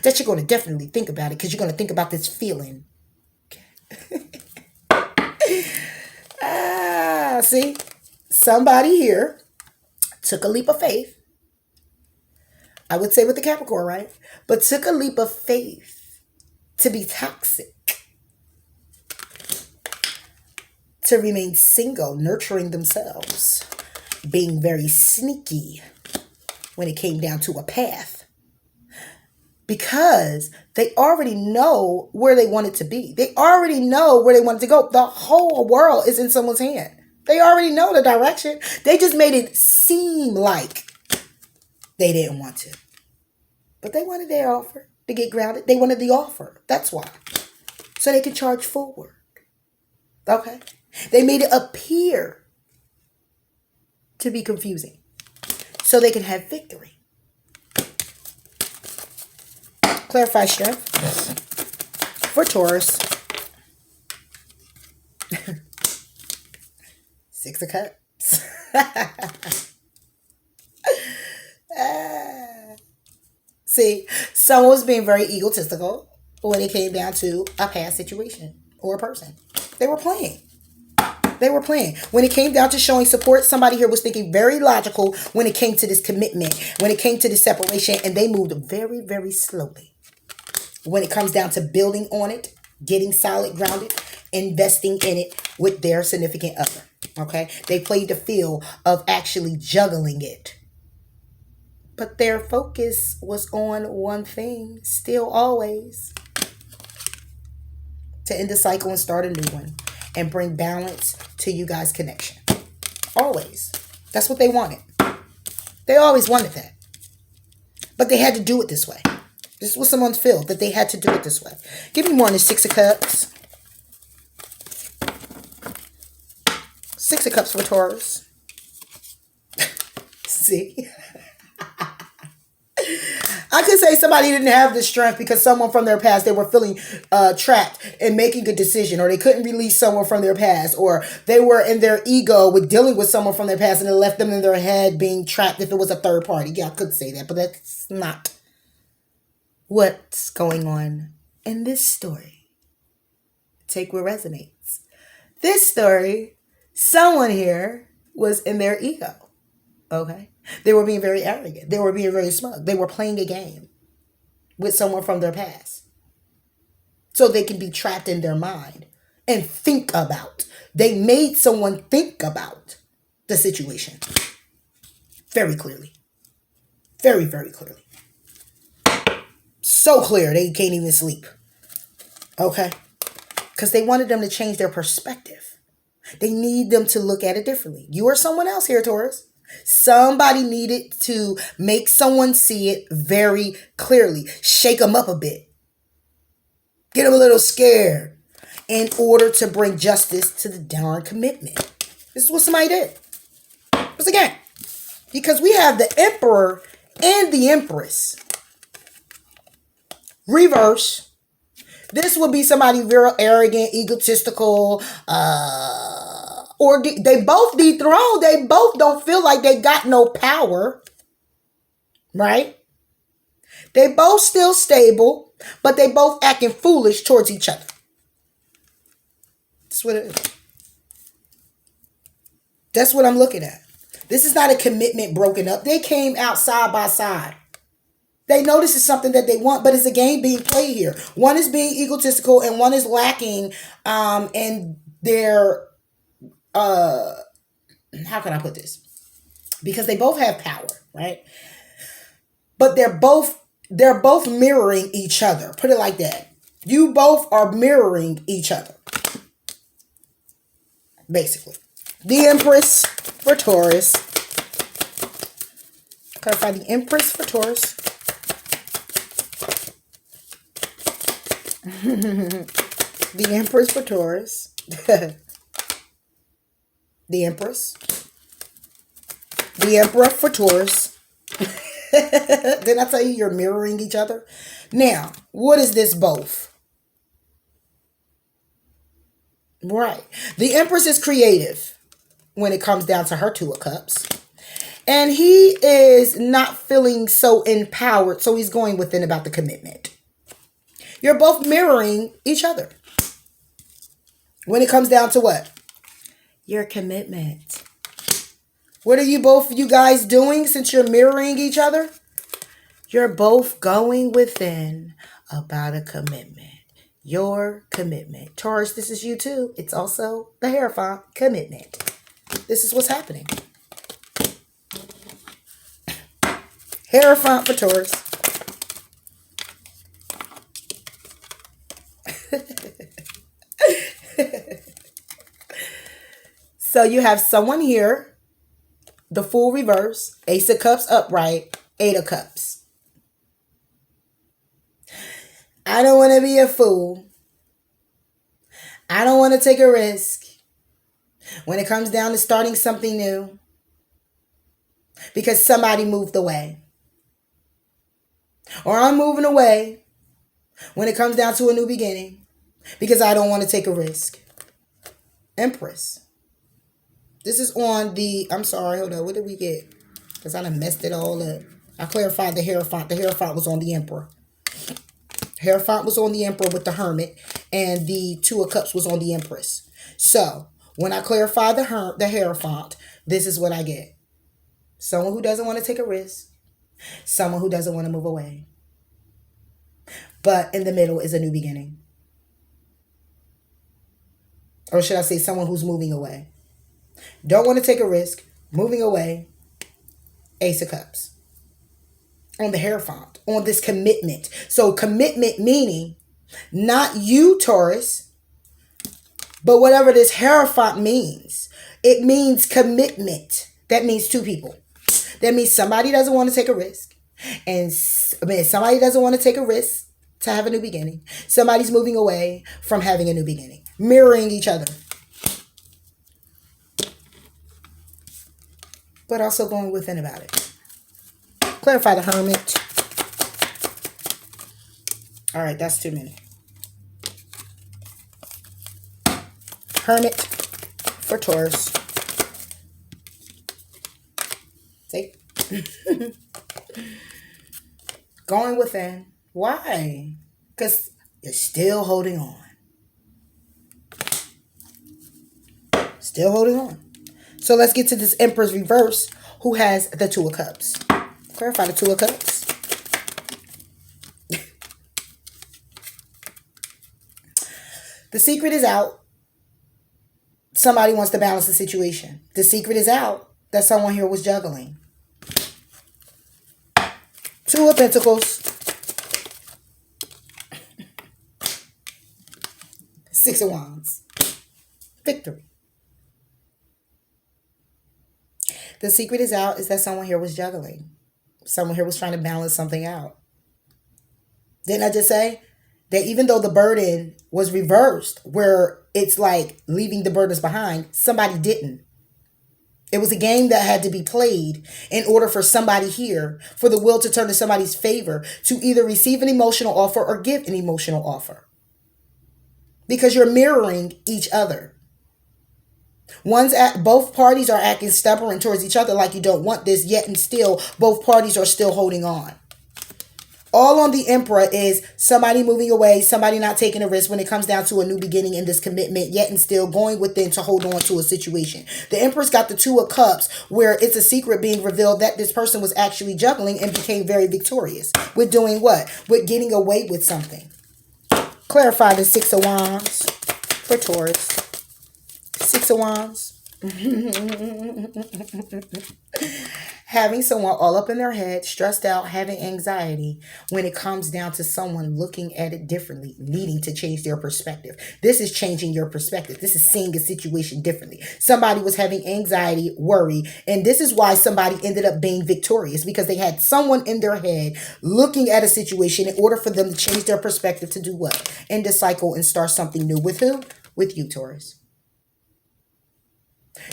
that you're going to definitely think about it, because you're going to think about this feeling. See, somebody here took a leap of faith. I would say with the Capricorn, right? But took a leap of faith to be toxic, to remain single, nurturing themselves, being very sneaky when it came down to a path. Because they already know where they wanted to be. They already know where they wanted to go. The whole world is in someone's hand. They already know the direction. They just made it seem like they didn't want to. But they wanted their offer to get grounded. They wanted the offer. That's why. So they could charge forward. Okay? They made it appear to be confusing, so they can have victory. Clarify strength for Taurus. 6 of Cups. See, someone was being very egotistical when it came down to a past situation or a person. They were playing. They were playing. When it came down to showing support, somebody here was thinking very logical when it came to this commitment, when it came to this separation, and they moved very, very slowly. When it comes down to building on it, getting solid, grounded, investing in it with their significant other. Okay? They played the field of actually juggling it. But their focus was on one thing, still always. To end the cycle and start a new one. And bring balance to you guys' connection. Always. That's what they wanted. They always wanted that. But they had to do it this way. This was someone's feel, that they had to do it this way. Give me more on the 6 of Cups. 6 of Cups for Taurus. See? I could say somebody didn't have the strength because someone from their past, they were feeling trapped in making a decision, or they couldn't release someone from their past, or they were in their ego with dealing with someone from their past and it left them in their head being trapped if it was a third party. Yeah, I could say that, but that's not what's going on in this story, take what resonates. This story, someone here was in their ego. Okay? They were being very arrogant. They were being very smug. They were playing a game with someone from their past. So they can be trapped in their mind and think about. They made someone think about the situation very clearly. Very, very clearly. So clear they can't even sleep. Okay? Because they wanted them to change their perspective. They need them to look at it differently. You are someone else here, Taurus. Somebody needed to make someone see it very clearly. Shake them up a bit. Get them a little scared in order to bring justice to the darn commitment. This is what somebody did. Once again, because we have the Emperor and the Empress. Reverse. This would be somebody very arrogant, egotistical, or they both dethroned. They both don't feel like they got no power. Right? They both still stable, but they both acting foolish towards each other. That's what it is. That's what I'm looking at. This is not a commitment broken up. They came out side by side. They know this is something that they want, but it's a game being played here. One is being egotistical and one is lacking in their, how can I put this? Because they both have power, right? But they're both mirroring each other. Put it like that. You both are mirroring each other. Basically. The Empress for Taurus. Clarify the Empress for Taurus. The Empress for Taurus. The Empress. The Emperor for Taurus. Didn't I tell you you're mirroring each other? Now, what is this both? Right. The Empress is creative when it comes down to her Two of Cups. And he is not feeling so empowered, so he's going within about the commitment. You're both mirroring each other. When it comes down to what? Your commitment. What are you guys doing since you're mirroring each other? You're both going within about a commitment. Your commitment. Taurus, this is you too. It's also the Hierophant commitment. This is what's happening. Hierophant for Taurus. So you have someone here, the Fool reverse, Ace of Cups upright, Eight of Cups. I don't want to be a fool. I don't want to take a risk when it comes down to starting something new because somebody moved away. Or I'm moving away when it comes down to a new beginning because I don't want to take a risk. Empress. This is on the, I'm sorry, hold on. What did we get? Because I done messed it all up. I clarified the Hierophant. The Hierophant was on the Emperor. Hierophant was on the Emperor with the Hermit. And the Two of Cups was on the Empress. So, when I clarify the Hierophant, this is what I get. Someone who doesn't want to take a risk. Someone who doesn't want to move away. But in the middle is a new beginning. Or should I say someone who's moving away. Don't want to take a risk. Moving away. Ace of Cups. On the Hierophant. On this commitment. So commitment meaning not you, Taurus, but whatever this Hierophant means. It means commitment. That means two people. That means somebody doesn't want to take a risk. And somebody doesn't want to take a risk to have a new beginning. Somebody's moving away from having a new beginning. Mirroring each other. But also going within about it. Clarify the Hermit. All right, that's too many. Hermit for Taurus. See? Going within. Why? Because You're still holding on. Still holding on. So let's get to this Empress reverse who has the Two of Cups. Clarify the Two of Cups. The secret is out. Somebody wants to balance the situation. The secret is out that someone here was juggling. Two of Pentacles. Six of Wands. Victory. The secret is out is that someone here was juggling. Someone here was trying to balance something out. Didn't I just say that even though the burden was reversed, where it's like leaving the burdens behind, somebody didn't. It was a game that had to be played in order for somebody here, for the will to turn in somebody's favor, to either receive an emotional offer or give an emotional offer. Because you're mirroring each other. Both parties are acting stubborn towards each other like you don't want this, yet and still both parties are still holding on. All on the Emperor is somebody moving away, somebody not taking a risk when it comes down to a new beginning in this commitment, yet and still going within to hold on to a situation. The Empress got the Two of Cups, where it's a secret being revealed that this person was actually juggling and became very victorious. With doing what? With getting away with something. Clarify the Six of Wands for Taurus. Six of Wands. Having someone all up in their head, stressed out, having anxiety when it comes down to someone looking at it differently, needing to change their perspective. This is changing your perspective. This is seeing a situation differently. Somebody was having anxiety, worry, and this is why somebody ended up being victorious, because they had someone in their head looking at a situation in order for them to change their perspective to do what? End the cycle and start something new. With who? With you, Taurus.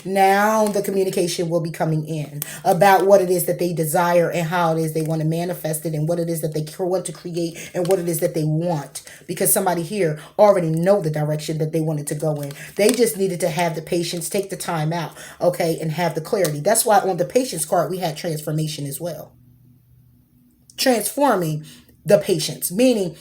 Now the communication will be coming in about what it is that they desire and how it is they want to manifest it and what it is that they want to create and what it is that they want. Because somebody here already know the direction that they wanted to go in. They just needed to have the patience, take the time out, okay, and have the clarity. That's why on the patience card we had transformation as well. Transforming the patience, meaning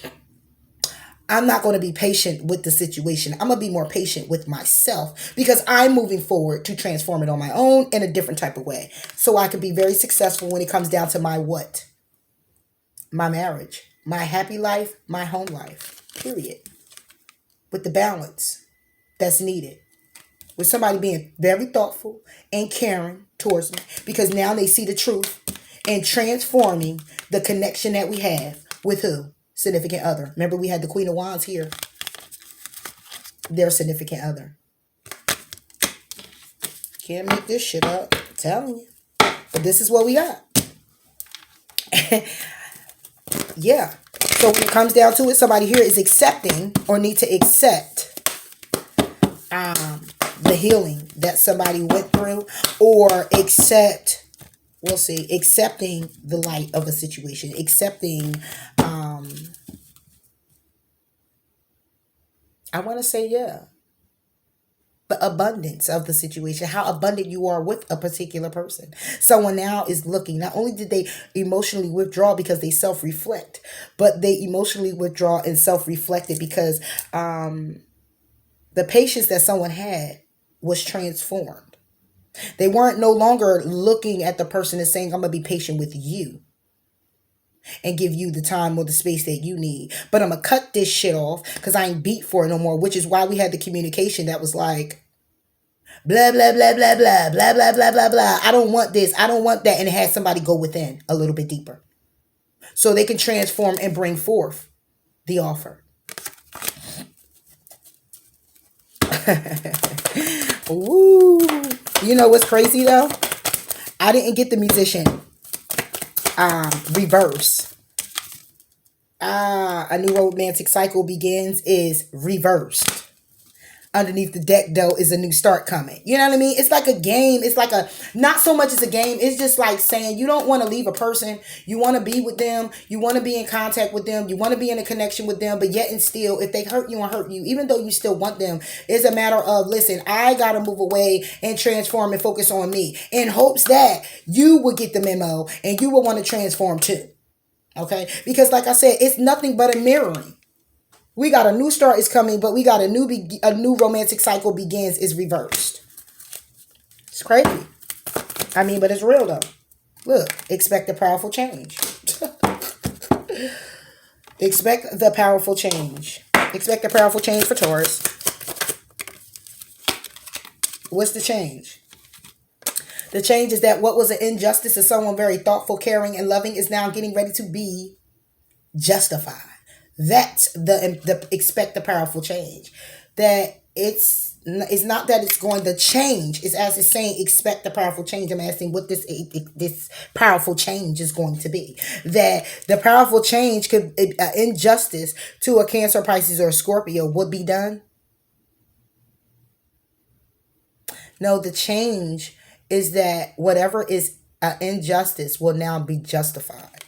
I'm not going to be patient with the situation. I'm going to be more patient with myself because I'm moving forward to transform it on my own in a different type of way. So I can be very successful when it comes down to my what? My marriage, my happy life, my home life, period. With the balance that's needed. With somebody being very thoughtful and caring towards me because now they see the truth and transforming the connection that we have with who? Significant other. Remember, we had the Queen of Wands here. Their significant other. Can't make this shit up. I'm telling you. But this is what we got. Yeah. So when it comes down to it, somebody here is accepting or need to accept the healing that somebody went through, or accept, we'll see, accepting the light of a situation, accepting I want to say, yeah, the abundance of the situation, how abundant you are with a particular person. Someone now is looking, not only did they emotionally withdraw because they self-reflect, but they emotionally withdraw and self-reflected because the patience that someone had was transformed. They weren't no longer looking at the person and saying, I'm going to be patient with you and give you the time or the space that you need. But I'm going to cut this shit off because I ain't beat for it no more, which is why we had the communication that was like, blah, blah, blah, blah, blah, blah, blah, blah, blah, blah. I don't want this. I don't want that. And it had somebody go within a little bit deeper so they can transform and bring forth the offer. Ooh. You know what's crazy though? I didn't get the musician reverse. A new romantic cycle begins is reversed. Underneath the deck though is a new start coming. You know what I mean? It's like a game. It's like a, not so much as a game. It's just like saying you don't want to leave a person. You want to be with them. You want to be in contact with them. You want to be in a connection with them. But yet and still, if they hurt you and hurt you, even though you still want them, it's a matter of, listen, I got to move away and transform and focus on me in hopes that you will get the memo and you will want to transform too. Okay? Because like I said, it's nothing but a mirroring. We got a new start is coming, but we got a new romantic cycle begins is reversed. It's crazy. I mean, but it's real though. Look, expect a powerful change. Expect the powerful change. Expect a powerful change for Taurus. What's the change? The change is that what was an injustice to someone very thoughtful, caring, and loving is now getting ready to be justified. That's the expect the powerful change. That it's not that it's going to change. It's as it's saying expect the powerful change. I'm asking what this powerful change is going to be. That the powerful change could injustice to a Cancer, Pisces, or a Scorpio would be done. No, the change is that whatever is injustice will now be justified.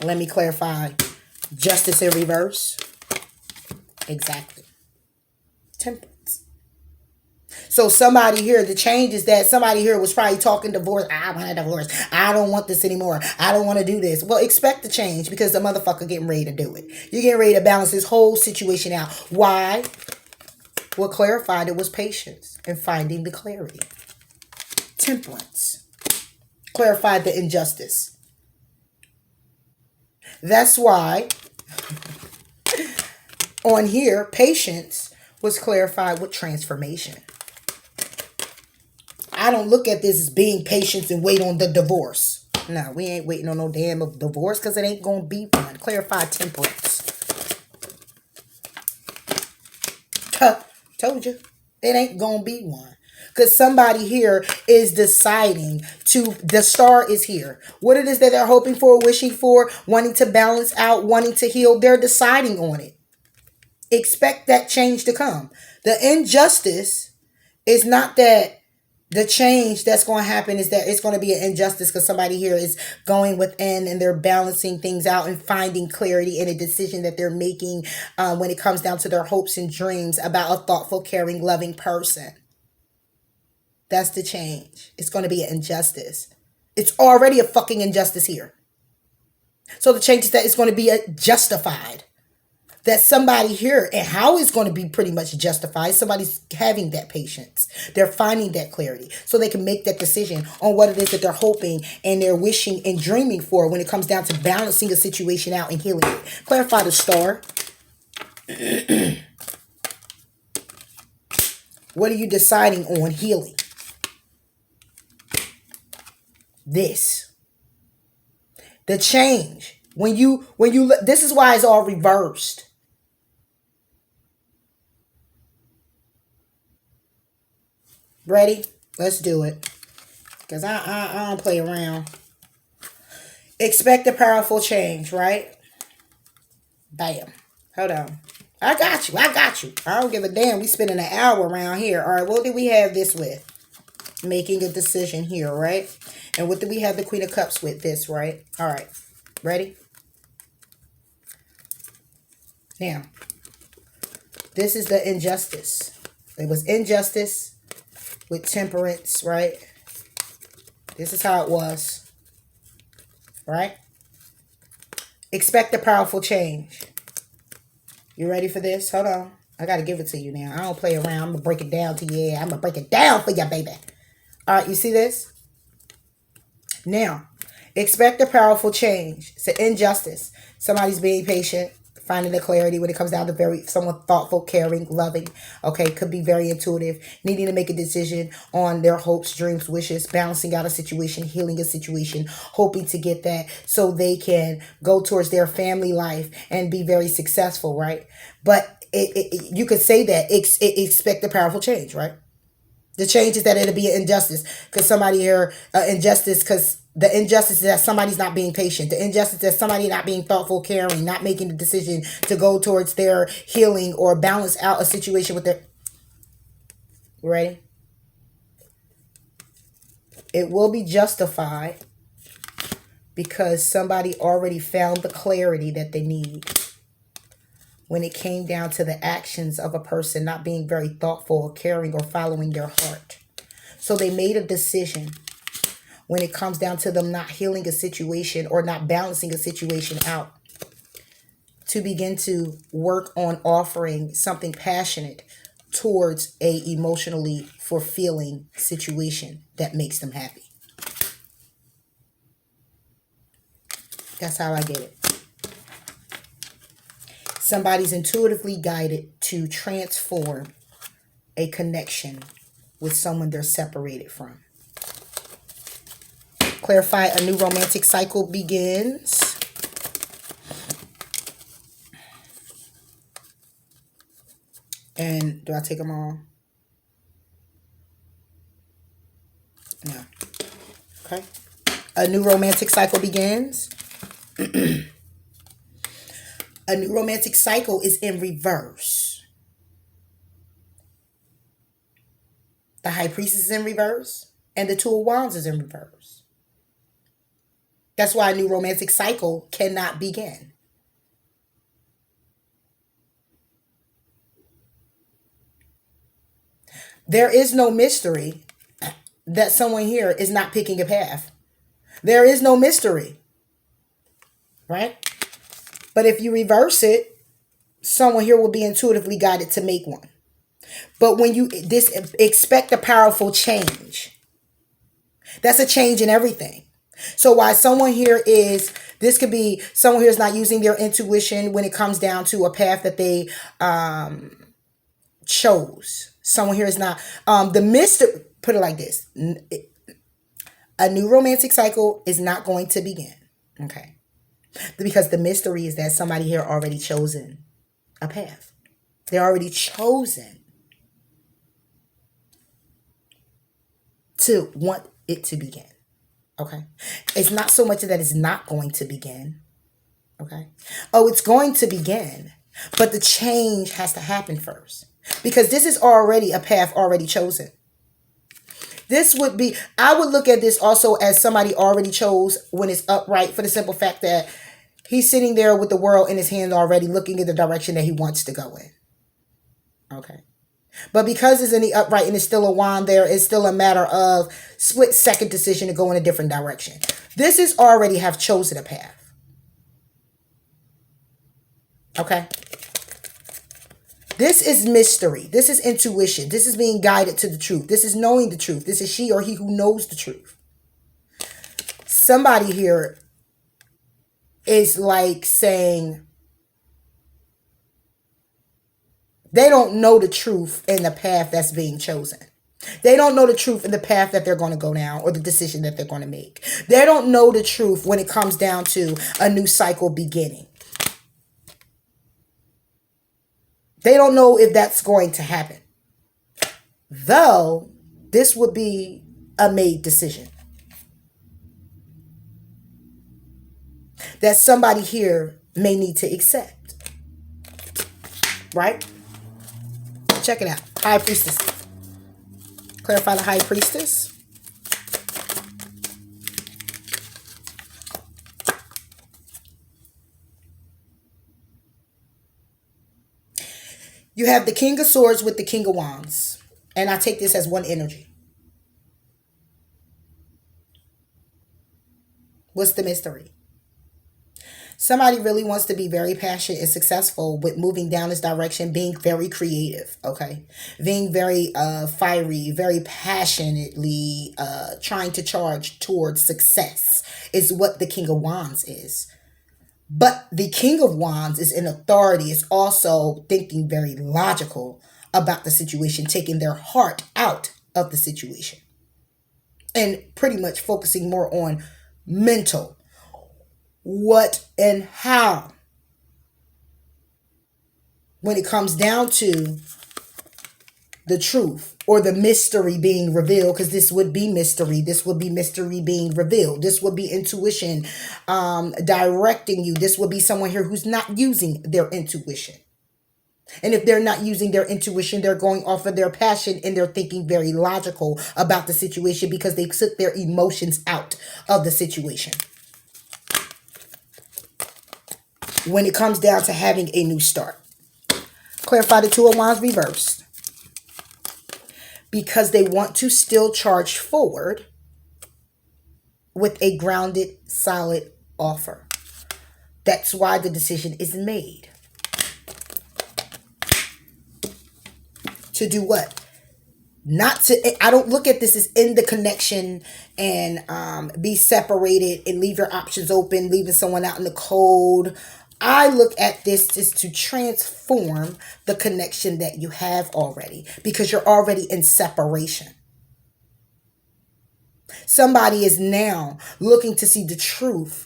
Let me clarify. Justice in reverse. Exactly. Temperance. So somebody here, the change is that somebody here was probably talking divorce. I want a divorce. I don't want this anymore. I don't want to do this. Well, expect the change because the motherfucker getting ready to do it. You're getting ready to balance this whole situation out. Why? What clarified it was patience and finding the clarity. Temperance. Clarified the injustice. That's why on here, patience was clarified with transformation. I don't look at this as being patient and wait on the divorce. No, we ain't waiting on no damn divorce because it ain't going to be one. Clarified temperance. Told you. It ain't going to be one. Because somebody here is deciding to, the star is here. What it is that they're hoping for, wishing for, wanting to balance out, wanting to heal, they're deciding on it. Expect that change to come. The injustice is not that the change that's going to happen is that it's going to be an injustice because somebody here is going within and they're balancing things out and finding clarity in a decision that they're making when it comes down to their hopes and dreams about a thoughtful, caring, loving person. That's the change. It's going to be an injustice. It's already a fucking injustice here. So the change is that it's going to be justified. That somebody here, and how it's going to be pretty much justified, somebody's having that patience. They're finding that clarity so they can make that decision on what it is that they're hoping and they're wishing and dreaming for when it comes down to balancing a situation out and healing it. Clarify the star. What are you deciding on healing? This. The change. When you this is why it's all reversed. Ready? Let's do it. Because I don't play around. Expect a powerful change, right? Bam. Hold on. I got you. I don't give a damn. We spending an hour around here. All right, what did we have this with? Making a decision here, right? And what did we have the Queen of Cups with this, right? All right. Ready? Now, this is the injustice. It was injustice with temperance, right? This is how it was, right? Expect a powerful change. You ready for this? Hold on. I got to give it to you now. I don't play around. I'm going to break it down to you. I'm going to break it down for you, baby. All right, you see this? Now, expect a powerful change. It's an injustice. Somebody's being patient, finding the clarity when it comes down to someone thoughtful, caring, loving. Okay, could be very intuitive, needing to make a decision on their hopes, dreams, wishes, balancing out a situation, healing a situation, hoping to get that so they can go towards their family life and be very successful, right? But you could say that expect a powerful change, right? The change is that it'll be an injustice because somebody here, injustice because the injustice is that somebody's not being patient. The injustice is that somebody not being thoughtful, caring, not making the decision to go towards their healing or balance out a situation with their... Ready? It will be justified because somebody already found the clarity that they need when it came down to the actions of a person not being very thoughtful or caring or following their heart. So they made a decision when it comes down to them not healing a situation or not balancing a situation out. to begin to work on offering something passionate towards a emotionally fulfilling situation that makes them happy. That's how I get it. Somebody's intuitively guided to transform a connection with someone they're separated from. Clarify, a new romantic cycle begins. And do I take them all? No. Okay. A new romantic cycle begins. A new romantic cycle is in reverse. The High Priestess is in reverse, and the Two of Wands is in reverse. That's why a new romantic cycle cannot begin. There is no mystery that someone here is not picking a path. There is no mystery, right? But if you reverse it, someone here will be intuitively guided to make one. But when you expect a powerful change, that's a change in everything. So why someone here is, this could be someone here is not using their intuition when it comes down to a path that they chose. Someone here is not, the mystery, put it like this. A new romantic cycle is not going to begin. Okay. Because the mystery is that somebody here already chosen a path. They're already chosen to want it to begin. Okay. It's not so much that it's not going to begin. Okay. Oh, it's going to begin, but the change has to happen first. Because this is already a path already chosen. This would be, I would look at this also as somebody already chose when it's upright, for the simple fact that he's sitting there with the world in his hand already, looking in the direction that he wants to go in. Okay. But because it's in the upright and it's still a wand there, it's still a matter of split second decision to go in a different direction. This is already have chosen a path. Okay. This is mystery. This is intuition. This is being guided to the truth. This is knowing the truth. This is she or he who knows the truth. Somebody here is like saying they don't know the truth in the path that's being chosen. They don't know the truth in the path that they're going to go down or the decision that they're going to make. They don't know the truth when it comes down to a new cycle beginning. They don't know if that's going to happen. Though, this would be a made decision. That somebody here may need to accept. Right? Check it out. High Priestess. Clarify the High Priestess. You have the King of Swords with the King of Wands. And I take this as one energy. What's the mystery? Somebody really wants to be very passionate and successful with moving down this direction, being very creative, okay? Being very fiery, very passionately trying to charge towards success is what the King of Wands is. But the King of Wands is in authority, is also thinking very logical about the situation, taking their heart out of the situation. And pretty much focusing more on mental. What and how. When it comes down to the truth or the mystery being revealed, because this would be mystery. This would be mystery being revealed. This would be intuition directing you. This would be someone here who's not using their intuition. And if they're not using their intuition, they're going off of their passion and they're thinking very logical about the situation because they took their emotions out of the situation. When it comes down to having a new start. Clarify the Two of Wands reversed. Because they want to still charge forward with a grounded, solid offer. That's why the decision is made. To do what? Not to, I don't look at this as end the connection and be separated and leave your options open, leaving someone out in the cold. I look at this as to transform the connection that you have already, because you're already in separation. Somebody is now looking to see the truth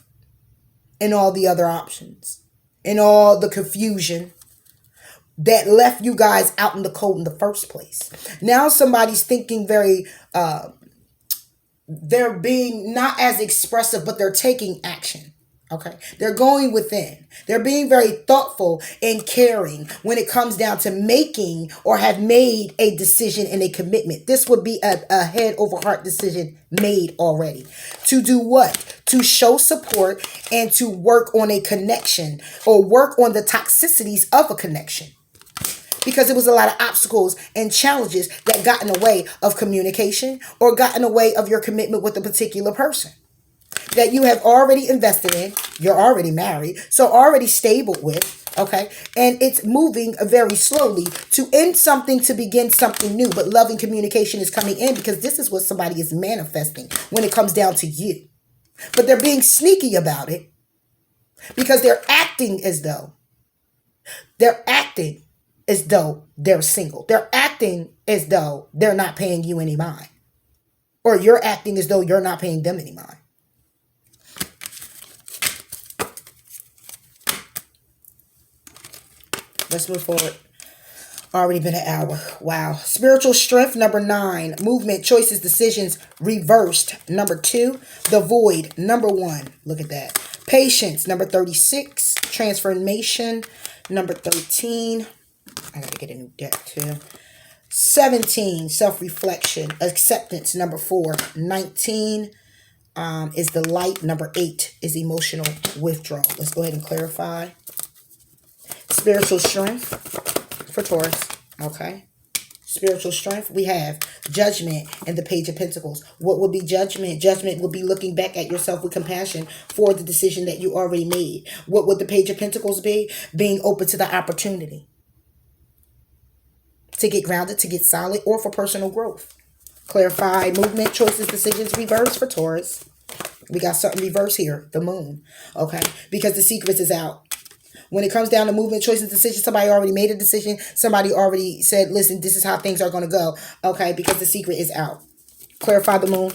in all the other options, in all the confusion that left you guys out in the cold in the first place. Now somebody's thinking very, they're being not as expressive, but they're taking action. Okay. They're going within. They're being very thoughtful and caring when it comes down to making or have made a decision and a commitment. This would be a head over heart decision made already. To do what? To show support and to work on a connection or work on the toxicities of a connection. Because it was a lot of obstacles and challenges that got in the way of communication or got in the way of your commitment with a particular person that you have already invested in. You're already married, so already stable with, okay? And it's moving very slowly to end something to begin something new. But loving communication is coming in because this is what somebody is manifesting when it comes down to you. But they're being sneaky about it because they're acting as though they're single. They're acting as though they're not paying you any mind. Or you're acting as though you're not paying them any mind. Let's move forward. Already been an hour. Wow. Spiritual strength, number 9. Movement, choices, decisions, reversed. Number 2. The void, number 1. Look at that. Patience, number 36. Transformation, number 13. I gotta get a new deck too. 17, self-reflection. Acceptance, number 4. 19 is the light. Number 8 is emotional withdrawal. Let's go ahead and clarify. Spiritual strength for Taurus. Okay. Spiritual strength. We have judgment and the Page of Pentacles. What would be judgment? Judgment would be looking back at yourself with compassion for the decision that you already made. What would the Page of Pentacles be? Being open to the opportunity to get grounded, to get solid, or for personal growth. Clarify. Movement, choices, decisions, reverse for Taurus. We got something reverse here. The moon. Okay. Because the secrets is out. When it comes down to movement, choices, decisions, somebody already made a decision. Somebody already said, listen, this is how things are going to go. Okay, because the secret is out. Clarify the moon.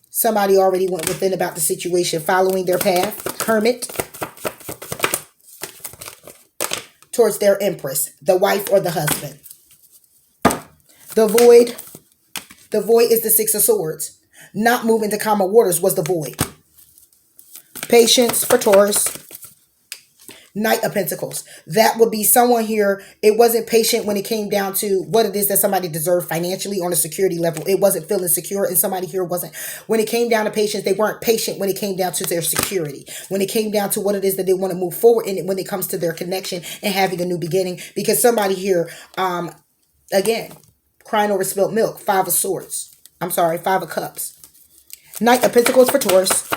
Somebody already went within about the situation, following their path. Hermit. Towards their empress, the wife or the husband. The void. The void is the 6 of Swords. Not moving to calmer waters was the void. Patience for Taurus. Knight of Pentacles. That would be someone here. It wasn't patient when it came down to what it is that somebody deserved financially on a security level. It wasn't feeling secure, and somebody here wasn't. When it came down to patience, they weren't patient when it came down to their security. When it came down to what it is that they want to move forward in it, when it comes to their connection and having a new beginning. Because somebody here, again, crying over spilled milk. 5 of Swords. I'm sorry, 5 of Cups. Knight of Pentacles for Taurus.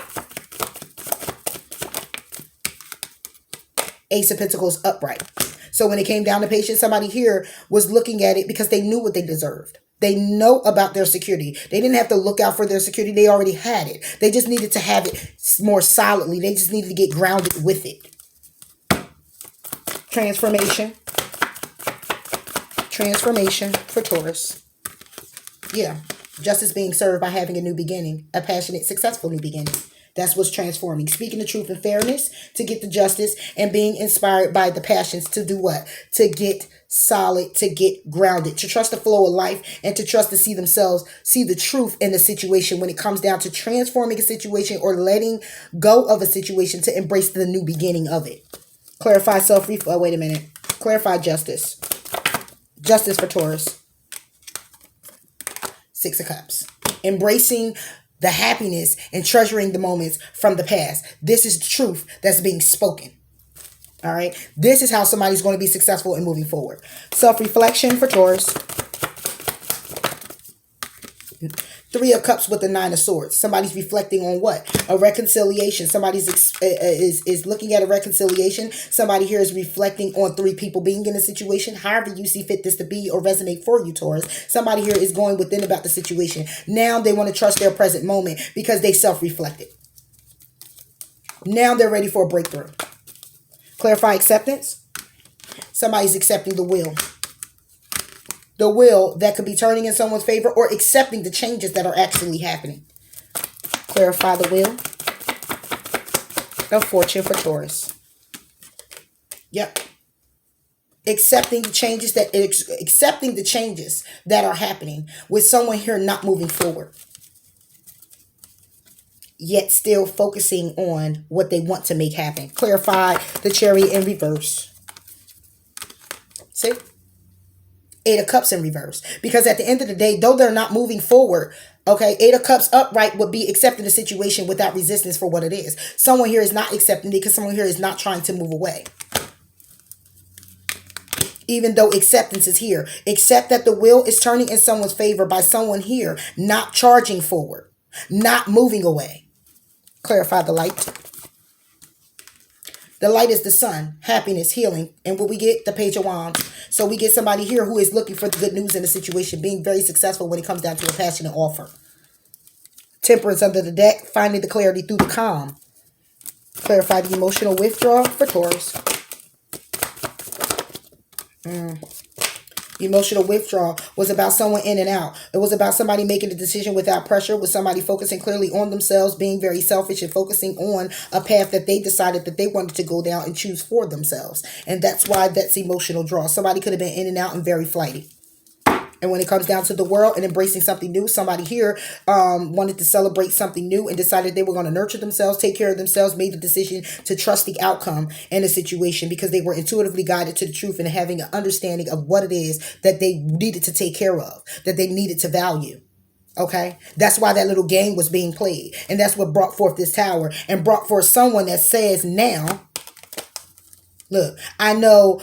Ace of Pentacles upright. So when it came down to patience, somebody here was looking at it because they knew what they deserved. They know about their security. They didn't have to look out for their security. They already had it. They just needed to have it more solidly. They just needed to get grounded with it. Transformation. Transformation for Taurus. Yeah. Justice being served by having a new beginning. A passionate, successful new beginning. That's what's transforming. Speaking the truth and fairness to get the justice, and being inspired by the passions to do what? To get solid, to get grounded, to trust the flow of life, and to trust to see themselves, see the truth in the situation when it comes down to transforming a situation or letting go of a situation to embrace the new beginning of it. Clarify wait a minute. Clarify justice. Justice for Taurus. 6 of Cups. Embracing the happiness and treasuring the moments from the past. This is the truth that's being spoken. All right. This is how somebody's going to be successful in moving forward. Self-reflection for Taurus. Three of Cups with the Nine of Swords. Somebody's reflecting on what? A reconciliation. Somebody's is looking at a reconciliation. Somebody here is reflecting on three people being in a situation. However you see fit this to be or resonate for you, Taurus. Somebody here is going within about the situation. Now they want to trust their present moment because they self-reflected. Now they're ready for a breakthrough. Clarify acceptance. Somebody's accepting the will. The will that could be turning in someone's favor or accepting the changes that are actually happening. Clarify the wheel of fortune for Taurus. Yep. Accepting the changes that are happening with someone here not moving forward. Yet still focusing on what they want to make happen. Clarify the Chariot in reverse. See? Eight of Cups in reverse. Because at the end of the day, though they're not moving forward, okay, Eight of Cups upright would be accepting the situation without resistance for what it is. Someone here is not accepting it because someone here is not trying to move away. Even though acceptance is here. Accept that the will is turning in someone's favor by someone here not charging forward. Not moving away. Clarify the light. The light is the sun, happiness, healing. And what we get? The Page of Wands. So we get somebody here who is looking for the good news in the situation, being very successful when it comes down to a passionate offer. Temperance under the deck, finding the clarity through the calm. Clarify the emotional withdrawal for Taurus. Emotional withdrawal was about someone in and out. It was about somebody making a decision without pressure, with somebody focusing clearly on themselves, being very selfish and focusing on a path that they decided that they wanted to go down and choose for themselves. And that's why that's emotional draw. Somebody could have been in and out and very flighty. And when it comes down to the world and embracing something new, somebody here wanted to celebrate something new and decided they were going to nurture themselves, take care of themselves, made the decision to trust the outcome in a situation because they were intuitively guided to the truth and having an understanding of what it is that they needed to take care of, that they needed to value. Okay, that's why that little game was being played. And that's what brought forth this Tower and brought forth someone that says now, look, I know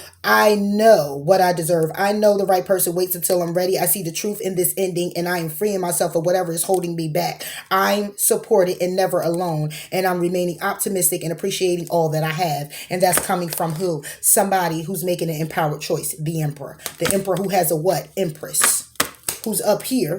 what I deserve. I know the right person waits until I'm ready. I see the truth in this ending and I am freeing myself of whatever is holding me back. I'm supported and never alone. And I'm remaining optimistic and appreciating all that I have. And that's coming from who? Somebody who's making an empowered choice. The Emperor. The Emperor who has a what? Empress. Who's up here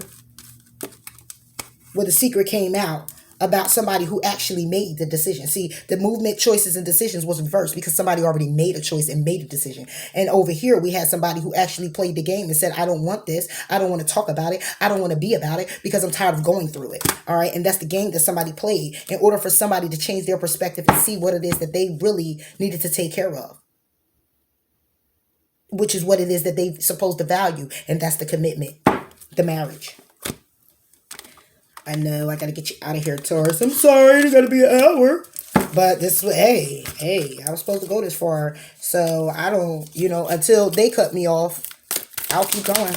where the secret came out. About somebody who actually made the decision. See, the movement, choices, and decisions was reversed because somebody already made a choice and made a decision. And over here, we had somebody who actually played the game and said, I don't want this. I don't want to talk about it. I don't want to be about it because I'm tired of going through it. All right. And that's the game that somebody played in order for somebody to change their perspective and see what it is that they really needed to take care of. Which is what it is that they're supposed to value. And that's the commitment, the marriage. I know I got to get you out of here, Taurus. I'm sorry, it's got to be an hour. But this, hey, I was supposed to go this far. So I don't, until they cut me off, I'll keep going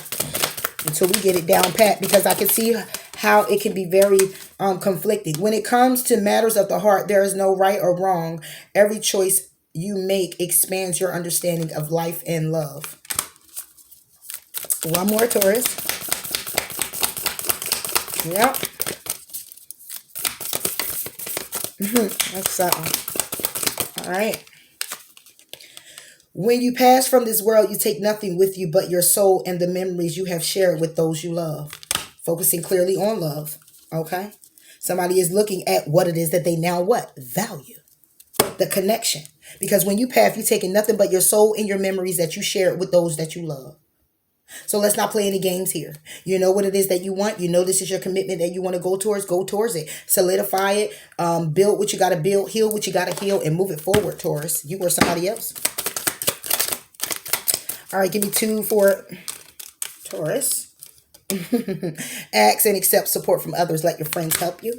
until we get it down pat. Because I can see how it can be very conflicting. When it comes to matters of the heart, there is no right or wrong. Every choice you make expands your understanding of life and love. One more, Taurus. Yep. That's something. All right. When you pass from this world, you take nothing with you but your soul and the memories you have shared with those you love. Focusing clearly on love. Okay. Somebody is looking at what it is that they now what? Value. The connection. Because when you pass, you're taking nothing but your soul and your memories that you shared with those that you love. So let's not play any games here. You know what it is that you want. You know this is your commitment that you want to go towards it. Solidify it. Build what you got to build. Heal what you got to heal. And move it forward, Taurus. You or somebody else. All right, give me 2 for Taurus. Ask and accept support from others. Let your friends help you.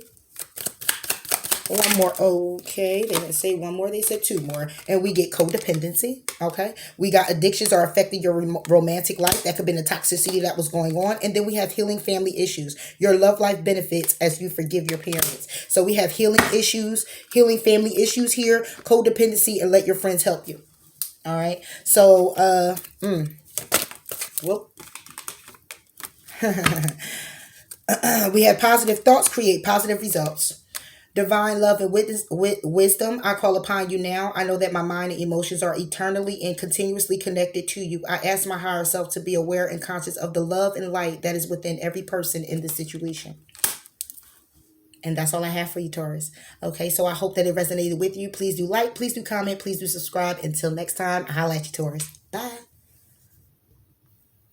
One more. Okay, they didn't say one more. They said 2 more. And we get codependency. Okay. We got addictions are affecting your romantic life. That could have been the toxicity that was going on. And then we have healing family issues. Your love life benefits as you forgive your parents. So we have healing issues, healing family issues here, codependency, and let your friends help you. All right. So, whoop. We have positive thoughts create positive results. Divine love and wisdom, I call upon you now. I know that my mind and emotions are eternally and continuously connected to you. I ask my higher self to be aware and conscious of the love and light that is within every person in this situation. And that's all I have for you, Taurus. Okay, so I hope that it resonated with you. Please do like, please do comment, please do subscribe. Until next time, I'll at you, Taurus. Bye.